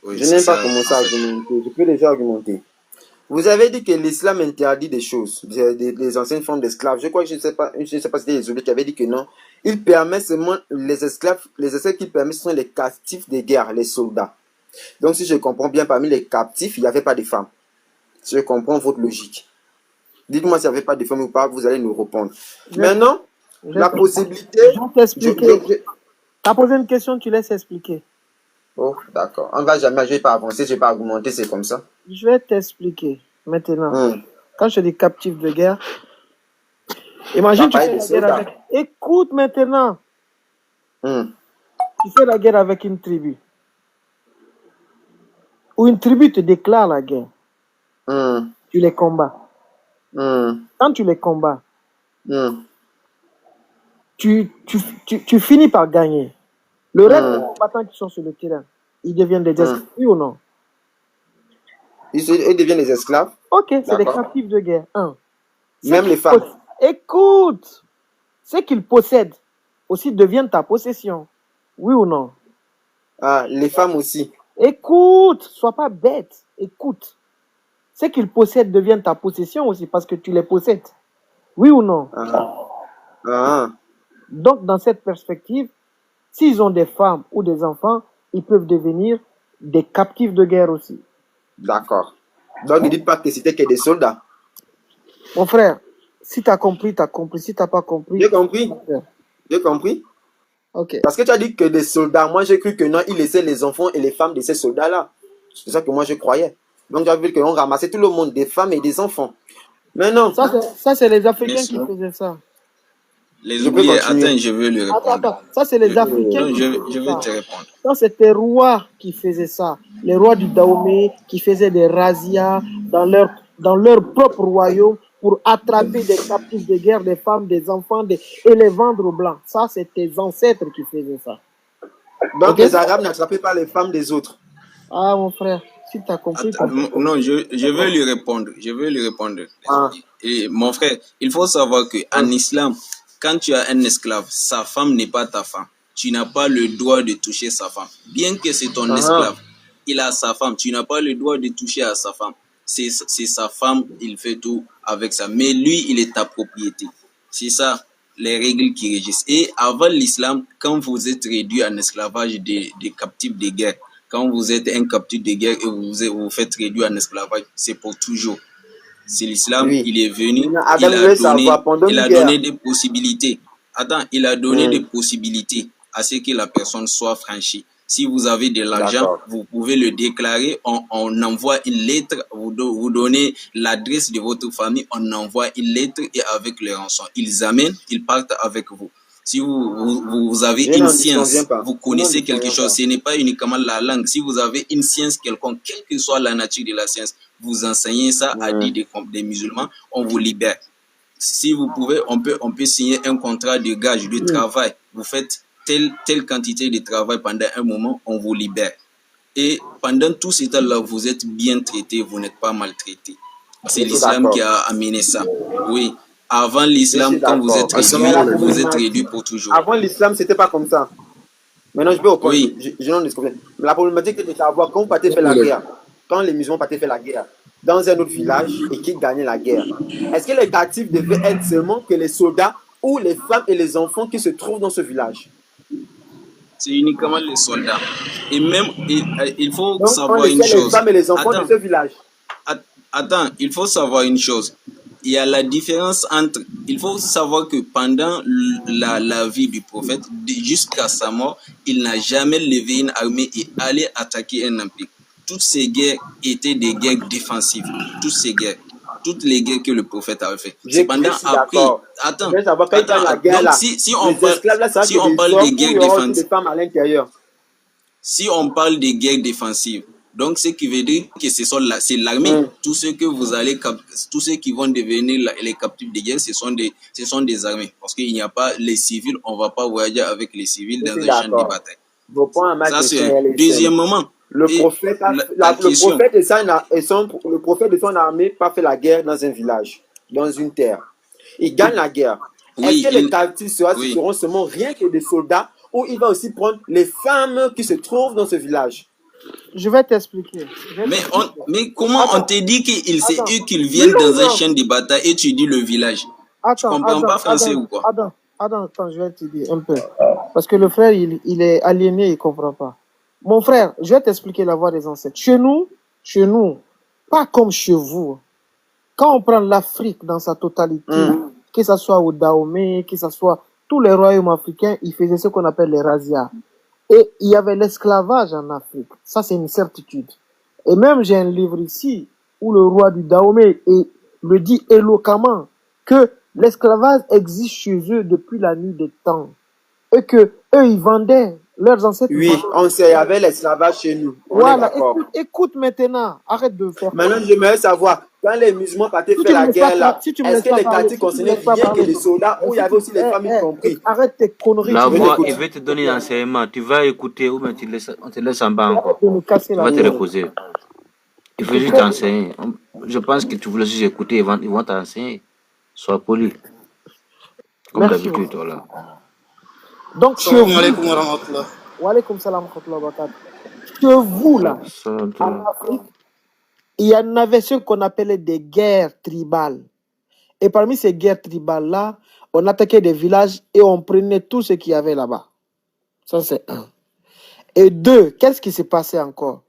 S6: Oui, je n'ai pas commencé à argumenter. Je peux déjà argumenter. Vous avez dit que l'islam interdit des choses, des anciennes formes d'esclaves. Je crois que je ne sais pas si c'était les oubliés qui avaient dit que non. Il permet seulement les esclaves qu'il permet, ce sont les captifs de guerre, les soldats. Donc si je comprends bien, parmi les captifs, il n'y avait pas de femmes. Si je comprends votre logique. Dites-moi s'il n'y avait pas de femmes ou pas, vous allez nous répondre. Maintenant, la possibilité...
S7: Je vais t'expliquer. Tu as posé une question, tu laisses expliquer.
S6: Oh, d'accord. On ne va jamais, je ne vais pas avancer, je ne vais pas argumenter, c'est comme ça.
S7: Je vais t'expliquer maintenant. Quand je dis captif de guerre, imagine tu fais la guerre avec... Écoute maintenant. Tu fais la guerre avec une tribu. Ou une tribu te déclare la guerre. Tu les combats. Quand tu les combats, tu finis par gagner. Le reste des combattants qui sont sur le terrain, ils deviennent des esclaves, oui ou non?
S6: Ils deviennent des esclaves?
S7: Ok, c'est des captifs de guerre.
S6: Même les femmes.
S7: Écoute, ce qu'ils possèdent aussi deviennent ta possession. Oui ou non?
S6: Les femmes aussi.
S7: Écoute, sois pas bête. Écoute. Ce qu'ils possèdent deviennent ta possession aussi parce que tu les possèdes. Oui ou non? Donc, dans cette perspective, s'ils ont des femmes ou des enfants, ils peuvent devenir des captifs de guerre aussi.
S6: D'accord. Donc, ne dites pas que c'était que des soldats.
S7: Mon frère, si tu as compris, tu as compris. Si tu n'as pas compris...
S6: J'ai compris. J'ai compris.
S7: Ok.
S6: Parce que tu as dit que des soldats, moi j'ai cru que non, ils laissaient les enfants et les femmes de ces soldats-là. C'est ça que moi je croyais. Donc j'avais vu qu'on ramassait tout le monde, des femmes et des enfants. Mais non.
S7: Ça c'est les Africains qui faisaient ça.
S3: Les oubliés, attends, je veux le répondre.
S7: Attends, ça c'est les Africains
S3: qui faisaient ça. Je vais te répondre.
S7: Ça c'était les rois qui faisaient ça. Les rois du Dahomey qui faisaient des razzias dans leur propre royaume pour attraper des captifs de guerre, des femmes, des enfants et les vendre aux Blancs. Ça c'est tes ancêtres qui faisaient ça.
S6: Donc les Arabes n'attrapaient pas les femmes des autres.
S7: Ah mon frère. Si tu as compris.
S3: Non, je vais lui répondre. Je vais lui répondre. Et mon frère, il faut savoir qu'en islam, quand tu as un esclave, sa femme n'est pas ta femme. Tu n'as pas le droit de toucher sa femme. Bien que c'est ton esclave, il a sa femme. Tu n'as pas le droit de toucher à sa femme. C'est sa femme, il fait tout avec ça. Mais lui, il est ta propriété. C'est ça, les règles qui régissent. Et avant l'islam, quand vous êtes réduit en esclavage des captifs de guerre, quand vous êtes un captif de guerre et vous vous faites réduire en esclavage, c'est pour toujours. C'est l'islam, il est venu, il a donné des possibilités. Attends, il a donné des possibilités à ce que la personne soit franchie. Si vous avez de l'argent, vous pouvez le déclarer, on envoie une lettre, vous donnez l'adresse de votre famille, on envoie une lettre et avec les rançons, ils amènent, ils partent avec vous. Si vous avez une science, vous connaissez quelque chose, ce n'est pas uniquement la langue. Si vous avez une science quelconque, quelle que soit la nature de la science, vous enseignez ça à des musulmans, on vous libère. Si vous pouvez, on peut signer un contrat de gage de travail. Vous faites telle quantité de travail pendant un moment, on vous libère. Et pendant tout ce temps-là, vous êtes bien traité, vous n'êtes pas maltraité. C'est l'islam qui a amené ça. Oui. Avant l'islam, quand vous êtes réduit pour toujours.
S4: Avant l'islam, c'était pas comme ça. Maintenant, je peux reprendre. Oui. Je n'en discute. Mais la problématique est de savoir quand vous partez faire la guerre, quand les musulmans partaient faire la guerre dans un autre village et qui gagnait la guerre, est-ce que les captifs devaient être seulement que les soldats ou les femmes et les enfants qui se trouvent dans ce village?
S3: C'est uniquement les soldats. Et même, il faut savoir une chose.
S4: Les femmes et les enfants de ce village.
S3: Attends, il faut savoir une chose. Il y a la différence entre... Il faut savoir que pendant la vie du prophète, jusqu'à sa mort, il n'a jamais levé une armée et allé attaquer un empire. Toutes ces guerres étaient des guerres défensives. Toutes les guerres que le prophète avait fait. Cependant, après... Attends. Donc, si on parle des guerres défensives... Si on parle des guerres défensives, donc, ce qui veut dire que c'est l'armée. Tous ceux qui vont devenir les captifs de guerre, ce sont des armées. Parce qu'il n'y a pas les civils, on ne va pas voyager avec les civils dans un champ de bataille. Ça, c'est deuxièmement.
S4: Le prophète de son armée pas fait la guerre dans un village, dans une terre. Il gagne la guerre. Est-ce que les captifs seront seulement rien que des soldats ou il va aussi prendre les femmes qui se trouvent dans ce village?
S7: Je vais t'expliquer.
S3: Mais comment on te dit que c'est eux qui viennent dans un champ de bataille et tu dis le village? Tu comprends pas français ou quoi?
S7: Attends, je vais te dire un peu. Parce que le frère, il est aliéné, il ne comprend pas. Mon frère, je vais t'expliquer la voie des ancêtres. Chez nous, pas comme chez vous. Quand on prend l'Afrique dans sa totalité, que ce soit au Dahomey, que ce soit tous les royaumes africains, ils faisaient ce qu'on appelle les razzias. Et il y avait l'esclavage en Afrique. Ça, c'est une certitude. Et même, j'ai un livre ici où le roi du Dahomey le dit éloquemment que l'esclavage existe chez eux depuis la nuit des temps. Et que eux, ils vendaient leurs ancêtres.
S4: Oui, on sait, il y avait l'esclavage chez nous.
S7: Voilà, écoute maintenant. Arrête de faire.
S4: Maintenant, j'aimerais savoir, quand les musulmans partaient faire la guerre là, est-ce que les captifs concernaient bien que les soldats ou il y avait aussi les familles compris?
S7: Arrête tes conneries.
S5: La voix, il veut te donner un enseignement. Tu vas écouter ou bien on te laisse en bas encore. Tu vas te reposer. Il faut juste t'enseigner. Je pense que tu voulais juste écouter, ils vont t'enseigner. Sois poli. Comme d'habitude, voilà.
S7: Donc, chez vous, là, en Afrique, il y en avait ce qu'on appelait des guerres tribales. Et parmi ces guerres tribales-là, on attaquait des villages et on prenait tout ce qu'il y avait là-bas. Ça, c'est un. Et deux, qu'est-ce qui s'est passé encore?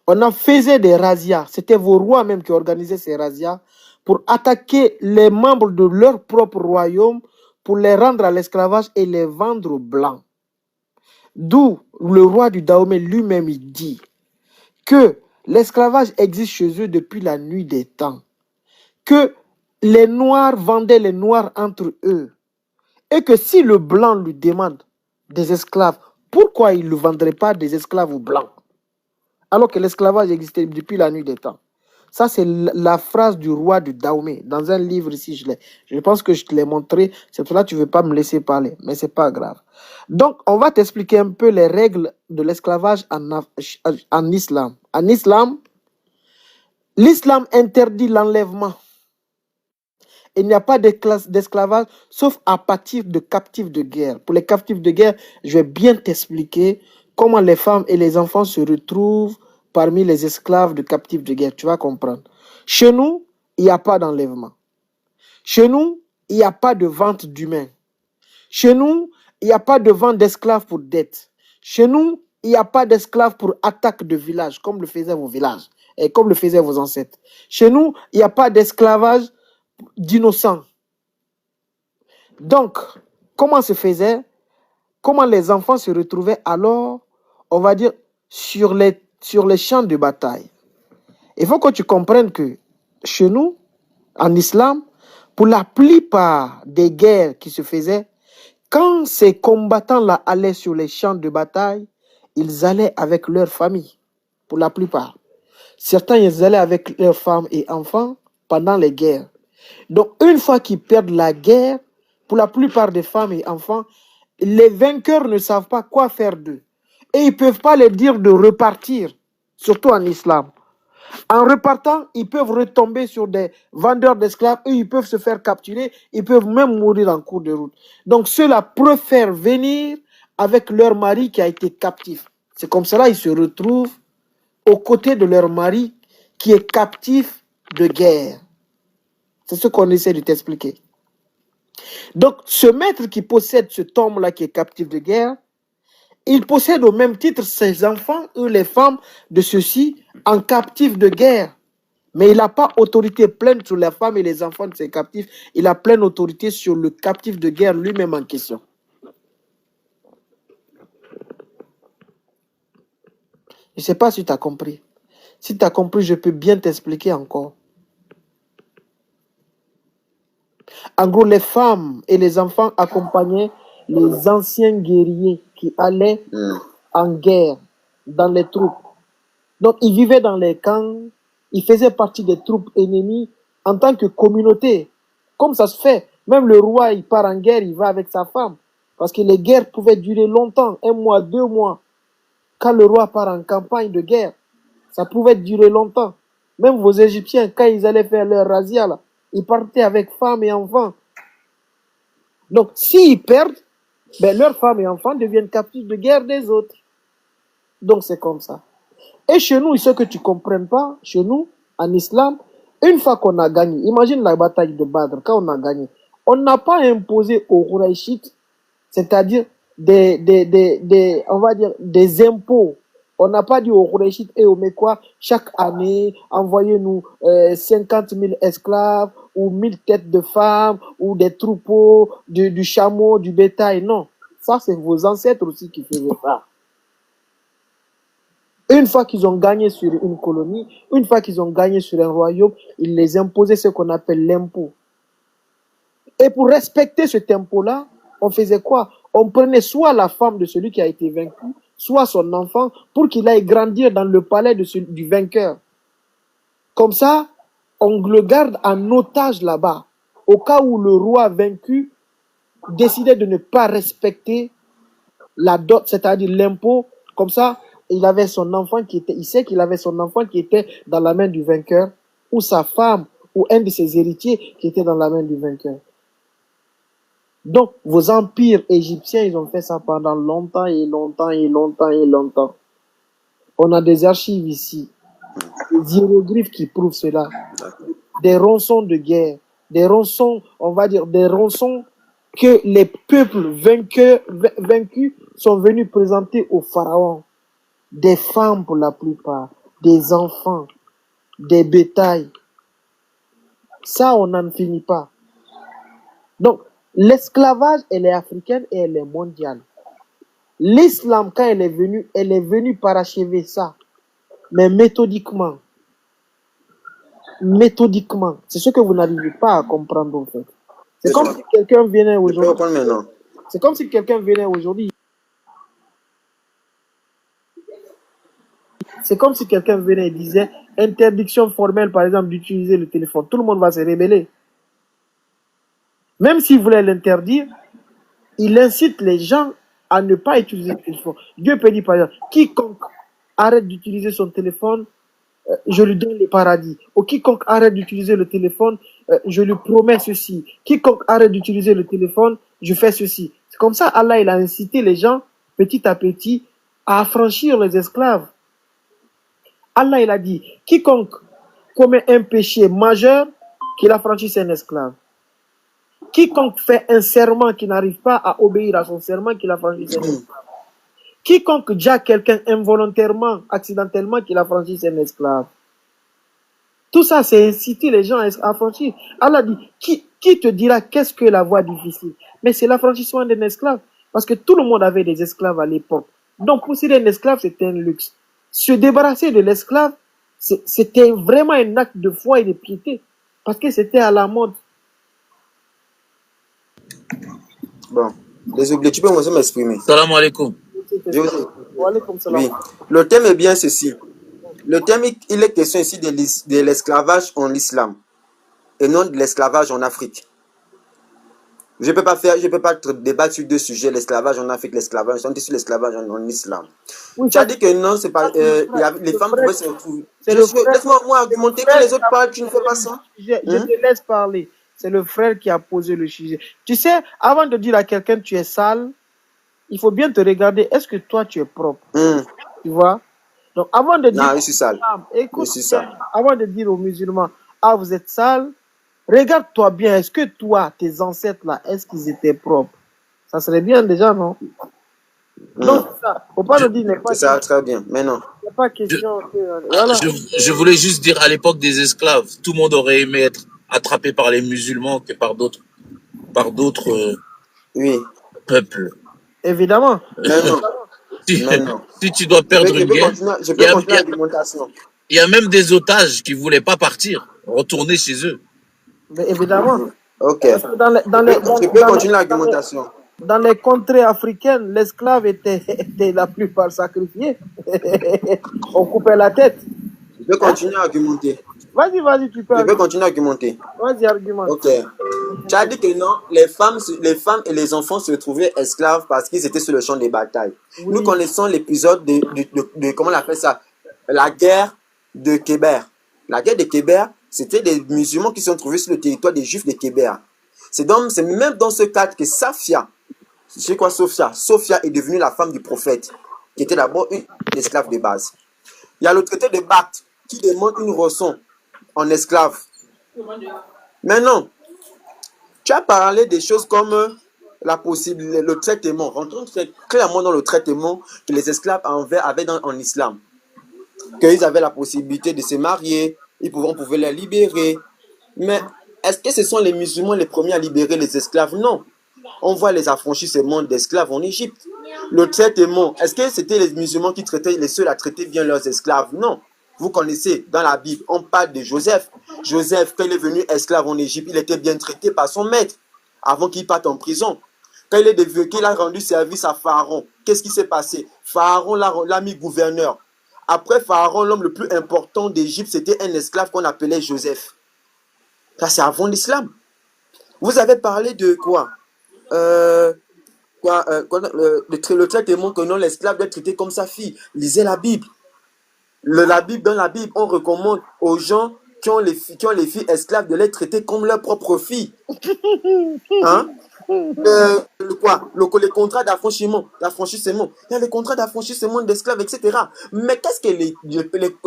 S7: On en faisait des razzias. C'était vos rois même qui organisaient ces razzias pour attaquer les membres de leur propre royaume pour les rendre à l'esclavage et les vendre aux Blancs. D'où le roi du Dahomey lui-même il dit que l'esclavage existe chez eux depuis la nuit des temps, que les Noirs vendaient les Noirs entre eux, et que si le Blanc lui demande des esclaves, pourquoi il ne vendrait pas des esclaves aux Blancs, alors que l'esclavage existait depuis la nuit des temps? Ça, c'est la phrase du roi du Dahomey. Dans un livre ici, je pense que je te l'ai montré. C'est pour ça que tu ne veux pas me laisser parler. Mais ce n'est pas grave. Donc, on va t'expliquer un peu les règles de l'esclavage en islam. En islam, l'islam interdit l'enlèvement. Il n'y a pas d'esclavage, sauf à partir de captifs de guerre. Pour les captifs de guerre, je vais bien t'expliquer comment les femmes et les enfants se retrouvent parmi les esclaves de captifs de guerre. Tu vas comprendre. Chez nous, il n'y a pas d'enlèvement. Chez nous, il n'y a pas de vente d'humains. Chez nous, il n'y a pas de vente d'esclaves pour dette. Chez nous, il n'y a pas d'esclaves pour attaque de village, comme le faisaient vos villages, et comme le faisaient vos ancêtres. Chez nous, il n'y a pas d'esclavage d'innocents. Donc, comment se faisait? Comment les enfants se retrouvaient alors, on va dire, sur les champs de bataille? Il faut que tu comprennes que chez nous, en islam, pour la plupart des guerres qui se faisaient, quand ces combattants-là allaient sur les champs de bataille, ils allaient avec leur famille, pour la plupart. Certains, ils allaient avec leurs femmes et enfants pendant les guerres. Donc, une fois qu'ils perdent la guerre, pour la plupart des femmes et enfants, les vainqueurs ne savent pas quoi faire d'eux. Et ils ne peuvent pas leur dire de repartir, surtout en islam. En repartant, ils peuvent retomber sur des vendeurs d'esclaves et ils peuvent se faire capturer, ils peuvent même mourir en cours de route. Donc ceux-là préfèrent venir avec leur mari qui a été captif. C'est comme cela qu'ils se retrouvent aux côtés de leur mari qui est captif de guerre. C'est ce qu'on essaie de t'expliquer. Donc ce maître qui possède ce tombe-là qui est captif de guerre, il possède au même titre ses enfants ou les femmes de ceux-ci en captifs de guerre. Mais il n'a pas autorité pleine sur les femmes et les enfants de ses captifs. Il a pleine autorité sur le captif de guerre lui-même en question. Je ne sais pas si tu as compris. Si tu as compris, je peux bien t'expliquer encore. En gros, les femmes et les enfants accompagnaient les anciens guerriers qui allaient en guerre dans les troupes. Donc, ils vivaient dans les camps, ils faisaient partie des troupes ennemies en tant que communauté. Comme ça se fait, même le roi, il part en guerre, il va avec sa femme. Parce que les guerres pouvaient durer longtemps, 1 mois, 2 mois. Quand le roi part en campagne de guerre, ça pouvait durer longtemps. Même vos Égyptiens, quand ils allaient faire leur razzia, là, ils partaient avec femmes et enfants. Donc, s'ils perdent, ben, leurs femmes et enfants deviennent captifs de guerre des autres. Donc, c'est comme ça. Et chez nous, ce que tu ne comprennes pas, chez nous, en islam, une fois qu'on a gagné, imagine la bataille de Badr, quand on a gagné, on n'a pas imposé aux Qurayshites, c'est-à-dire on va dire des impôts. On n'a pas dit aux Qurayshites et aux Mekwa, chaque année, envoyez-nous 50 000 esclaves, ou 1000 têtes de femmes, ou des troupeaux, du chameau, du bétail. Non, ça c'est vos ancêtres aussi qui faisaient ça. Une fois qu'ils ont gagné sur une colonie, une fois qu'ils ont gagné sur un royaume, ils les imposaient ce qu'on appelle l'impôt. Et pour respecter cet impôt-là, on faisait quoi? On prenait soit la femme de celui qui a été vaincu, soit son enfant, pour qu'il aille grandir dans le palais du vainqueur. Comme ça, on le garde en otage là-bas, au cas où le roi vaincu décidait de ne pas respecter la dot, c'est-à-dire l'impôt. Comme ça, il avait son enfant il sait qu'il avait son enfant qui était dans la main du vainqueur, ou sa femme, ou un de ses héritiers qui était dans la main du vainqueur. Donc, vos empires égyptiens, ils ont fait ça pendant longtemps et longtemps et longtemps et longtemps. On a des archives ici, des hiéroglyphes qui prouvent cela, des rançons de guerre, des rançons, on va dire, des rançons que les peuples vaincus sont venus présenter au pharaon. Des femmes pour la plupart, des enfants, des bétails. Ça, on n'en finit pas. Donc, l'esclavage, elle est africaine et elle est mondiale. L'islam, quand elle est venue parachever ça, mais méthodiquement. Méthodiquement. C'est ce que vous n'arrivez pas à comprendre, en fait. C'est comme si quelqu'un venait aujourd'hui. C'est comme si quelqu'un venait aujourd'hui. C'est comme si quelqu'un venait et disait interdiction formelle, par exemple, d'utiliser le téléphone. Tout le monde va se rébeller. Même s'il voulait l'interdire, il incite les gens à ne pas utiliser le téléphone. Dieu peut dire, par exemple, quiconque arrête d'utiliser son téléphone, je lui donne le paradis. Ou quiconque arrête d'utiliser le téléphone, je lui promets ceci. Quiconque arrête d'utiliser le téléphone, je fais ceci. C'est comme ça, Allah, il a incité les gens, petit à petit, à affranchir les esclaves. Allah, il a dit, quiconque commet un péché majeur, qu'il affranchisse un esclave. Quiconque fait un serment qui n'arrive pas à obéir à son serment, qu'il affranchisse un esclave. Quiconque déjà quelqu'un involontairement, accidentellement, qu'il a franchi, c'est un esclave. Tout ça, c'est inciter les gens à affranchir. Allah dit, qui te dira qu'est-ce que la voie difficile? Mais c'est l'affranchissement d'un esclave. Parce que tout le monde avait des esclaves à l'époque. Donc, posséder un esclave, c'était un luxe. Se débarrasser de l'esclave, c'était vraiment un acte de foi et de piété. Parce que c'était à la mode.
S4: Bon, désolé, tu peux m'exprimer.
S14: Salam alaikum.
S4: Oui, le thème est bien ceci. Le thème, il est question ici de l'esclavage en islam et non de l'esclavage en Afrique. Je peux pas débattre sur deux sujets, l'esclavage en Afrique, l'esclavage, on dit sur l'esclavage en islam. Oui, tu as dit que non, c'est pas, les femmes pouvaient se retrouver. Laisse-moi argumenter, que les autres parlent, tu ne fais pas ça.
S7: Je te laisse parler. C'est le frère qui a posé le sujet. Tu sais, avant de dire à quelqu'un tu es sale, il faut bien te regarder. Est-ce que toi tu es propre? Tu vois? Donc avant de dire,
S4: non, je suis sale.
S7: Écoute, avant de dire aux musulmans, ah vous êtes sale, regarde-toi bien. Est-ce que toi, tes ancêtres là, est-ce qu'ils étaient propres? Ça serait bien déjà, non? Non, c'est ça. Faut pas le dire.
S4: C'est ça, très bien. Mais non.
S7: Il n'y a pas question.
S14: Voilà. Je voulais juste dire, à l'époque des esclaves, tout le monde aurait aimé être attrapé par les musulmans que par d'autres
S4: oui.
S14: peuples.
S7: Évidemment.
S14: Si tu dois perdre une guerre, il y a même des otages qui ne voulaient pas partir, retourner chez eux.
S7: Mais évidemment.
S4: Ok. Je peux continuer l'argumentation.
S7: Dans les contrées africaines, l'esclave était la plupart sacrifié. On coupait la tête.
S4: Je peux continuer à argumenter.
S7: Vas-y, tu peux.
S4: Je peux continuer à argumenter.
S7: Vas-y, argumente.
S4: Ok. Tu as dit que non, les femmes et les enfants se trouvaient esclaves parce qu'ils étaient sur le champ des batailles. Oui. Nous connaissons l'épisode de comment on appelle ça, la guerre de Kéber. La guerre de Kéber, c'était des musulmans qui se sont trouvés sur le territoire des juifs de Kéber. C'est même dans ce cadre que Sophia est devenue la femme du prophète, qui était d'abord une esclave de base. Il y a le traité de Bath qui demande une rançon en esclave. Maintenant, tu as parlé des choses comme le traitement. Rentrons très clairement dans le traitement que les esclaves avaient en islam. Qu'ils avaient la possibilité de se marier, on pouvait les libérer. Mais est-ce que ce sont les musulmans les premiers à libérer les esclaves? Non. On voit les affranchissements d'esclaves en Égypte. Le traitement, est-ce que c'était les musulmans qui traitaient les seuls à traiter bien leurs esclaves? Non. Vous connaissez, dans la Bible, on parle de Joseph. Joseph, quand il est venu esclave en Égypte, il était bien traité par son maître avant qu'il parte en prison. Quand il a rendu service à Pharaon, qu'est-ce qui s'est passé? Pharaon l'a mis gouverneur. Après Pharaon, l'homme le plus important d'Égypte, c'était un esclave qu'on appelait Joseph. Ça, c'est avant l'islam. Vous avez parlé de quoi? Le traitement que non, l'esclave doit être traité comme sa fille. Lisez la Bible. Dans la Bible, on recommande aux gens qui ont les filles esclaves de les traiter comme leurs propres filles. Hein? Les contrats d'affranchissement. Il y a les contrats d'affranchissement d'esclaves, etc. Mais qu'est-ce que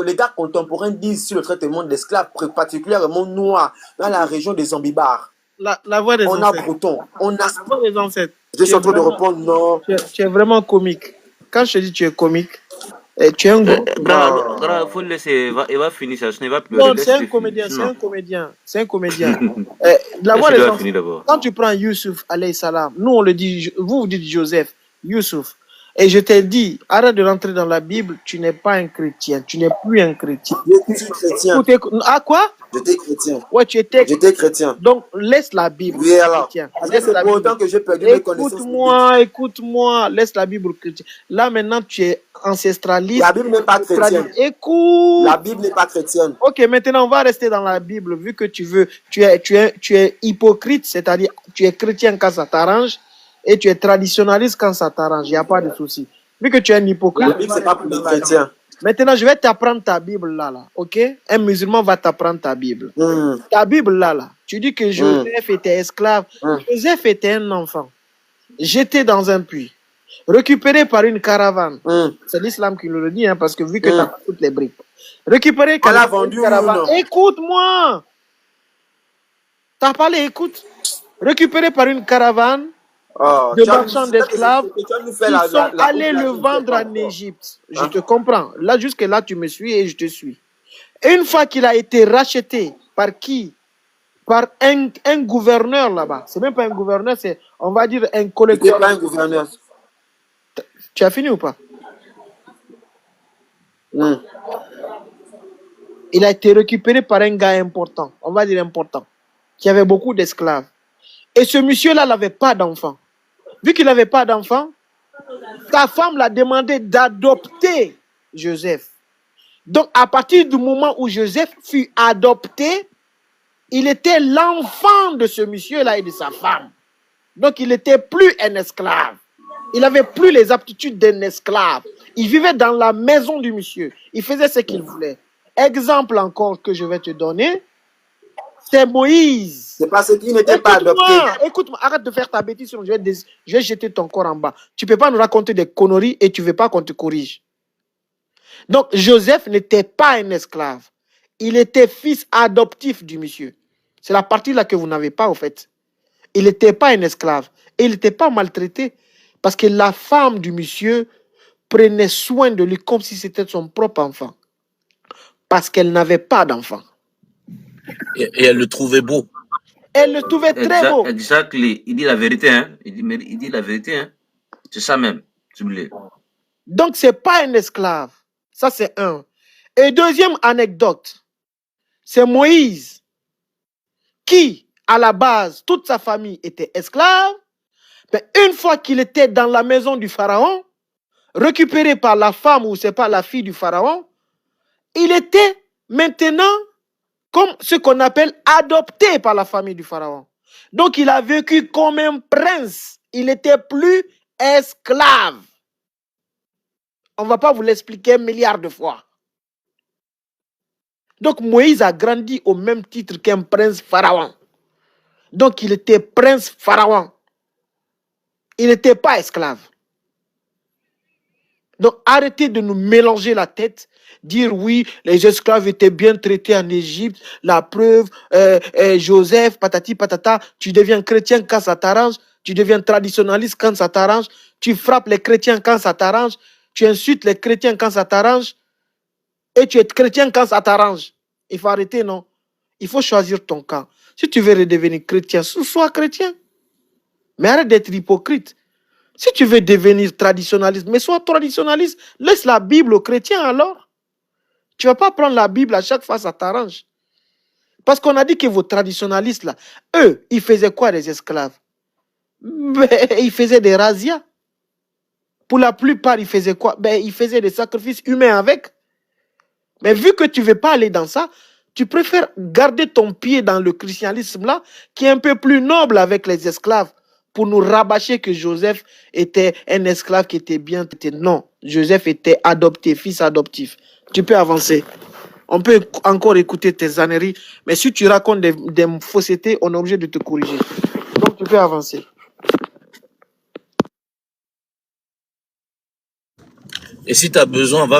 S4: les gars contemporains disent sur le traitement d'esclaves, particulièrement noirs, dans la région des Zambibars?
S7: La voix des ancêtres.
S4: On a Breton, on a...
S7: La voix des ancêtres.
S4: Je suis en train de répondre, non.
S7: Tu es vraiment comique. Quand je te dis tu es comique, tu es un gros...
S5: Il faut le laisser, il va finir ça, ce n'est pas plus...
S7: Non, c'est un comédien. La voix des ancêtres. Quand tu prends Youssouf, alayhi salam, nous on le dit, vous dites Joseph, Youssouf. Et je t'ai dit, arrête de rentrer dans la Bible, tu n'es pas un chrétien, tu n'es plus un chrétien.
S4: Je suis chrétien.
S7: Ah quoi?
S4: J'étais chrétien.
S7: Ouais,
S4: J'étais chrétien.
S7: Donc, laisse la Bible.
S4: Oui, alors. C'est pour autant que j'ai perdu mes connaissances.
S7: Écoute-moi, laisse la Bible chrétienne. Là, maintenant, tu es ancestraliste.
S4: La Bible n'est pas chrétienne.
S7: Écoute.
S4: La Bible n'est pas chrétienne.
S7: Ok, maintenant, on va rester dans la Bible, vu que tu es hypocrite, c'est-à-dire, tu es chrétien quand ça t'arrange, et tu es traditionnaliste quand ça t'arrange. Il n'y a pas de souci. Vu que tu es un hypocrite.
S4: La Bible, c'est pas pour les chrétiens.
S7: Maintenant, je vais t'apprendre ta Bible là, ok? Un musulman va t'apprendre ta Bible. Ta Bible là. Tu dis que Joseph était esclave. Joseph était un enfant. Jeté dans un puits. Récupéré par une caravane. C'est l'islam qui nous le dit, hein, parce que vu que tu as toutes les briques. Récupéré par une caravane. Écoute-moi! T'as parlé, écoute. Récupéré par une caravane de marchands d'esclaves qui sont allés le vendre en Égypte. Je te comprends. Là, jusque-là, tu me suis et je te suis. Une fois qu'il a été racheté, par qui? Par un gouverneur là-bas. C'est même pas un gouverneur, c'est, on va dire, un collecteur.
S4: C'est pas un gouverneur.
S7: Tu as fini ou pas? Il a été récupéré par un gars important, on va dire important, qui avait beaucoup d'esclaves. Et ce monsieur-là n'avait pas d'enfant. Vu qu'il n'avait pas d'enfant, sa femme l'a demandé d'adopter Joseph. Donc, à partir du moment où Joseph fut adopté, il était l'enfant de ce monsieur-là et de sa femme. Donc, il n'était plus un esclave. Il n'avait plus les aptitudes d'un esclave. Il vivait dans la maison du monsieur. Il faisait ce qu'il voulait. Exemple encore que je vais te donner, c'est Moïse.
S4: C'est parce qu'il n'était pas adopté.
S7: Écoute-moi, arrête de faire ta bêtise, sinon je vais jeter ton corps en bas. Tu ne peux pas nous raconter des conneries et tu ne veux pas qu'on te corrige. Donc, Joseph n'était pas un esclave. Il était fils adoptif du monsieur. C'est la partie là que vous n'avez pas, au fait. Il n'était pas un esclave. Et il n'était pas maltraité. Parce que la femme du monsieur prenait soin de lui comme si c'était son propre enfant. Parce qu'elle n'avait pas d'enfant.
S14: Et elle le trouvait beau.
S7: Elle le trouvait très beau.
S5: Exactement. Il dit la vérité, hein. Il dit la vérité, hein. C'est ça même.
S7: Donc, ce n'est pas un esclave. Ça, c'est un. Et deuxième anecdote, c'est Moïse, qui, à la base, toute sa famille était esclave. Mais une fois qu'il était dans la maison du pharaon, récupéré par la femme ou c'est pas la fille du pharaon, il était maintenant comme ce qu'on appelle adopté par la famille du pharaon. Donc il a vécu comme un prince. Il n'était plus esclave. On ne va pas vous l'expliquer 1 milliard de fois. Donc Moïse a grandi au même titre qu'un prince pharaon. Donc il était prince pharaon. Il n'était pas esclave. Donc arrêtez de nous mélanger la tête, dire oui, les esclaves étaient bien traités en Égypte, la preuve, Joseph, patati patata, tu deviens chrétien quand ça t'arrange, tu deviens traditionnaliste quand ça t'arrange, tu frappes les chrétiens quand ça t'arrange, tu insultes les chrétiens quand ça t'arrange, et tu es chrétien quand ça t'arrange. Il faut arrêter, non? Il faut choisir ton camp. Si tu veux redevenir chrétien, sois chrétien. Mais arrête d'être hypocrite. Si tu veux devenir traditionnaliste, mais sois traditionnaliste, laisse la Bible aux chrétiens alors. Tu ne vas pas prendre la Bible à chaque fois, ça t'arrange. Parce qu'on a dit que vos traditionnalistes, là, eux, ils faisaient quoi les esclaves? Ils faisaient des razzias. Pour la plupart, ils faisaient quoi? Ils faisaient des sacrifices humains avec. Mais vu que tu ne veux pas aller dans ça, tu préfères garder ton pied dans le christianisme là, qui est un peu plus noble avec les esclaves, pour nous rabâcher que Joseph était un esclave qui était bien traité. Non, Joseph était adopté, fils adoptif. Tu peux avancer. On peut encore écouter tes âneries, mais si tu racontes des faussetés, on est obligé de te corriger. Donc tu peux avancer.
S14: Et si tu as besoin, va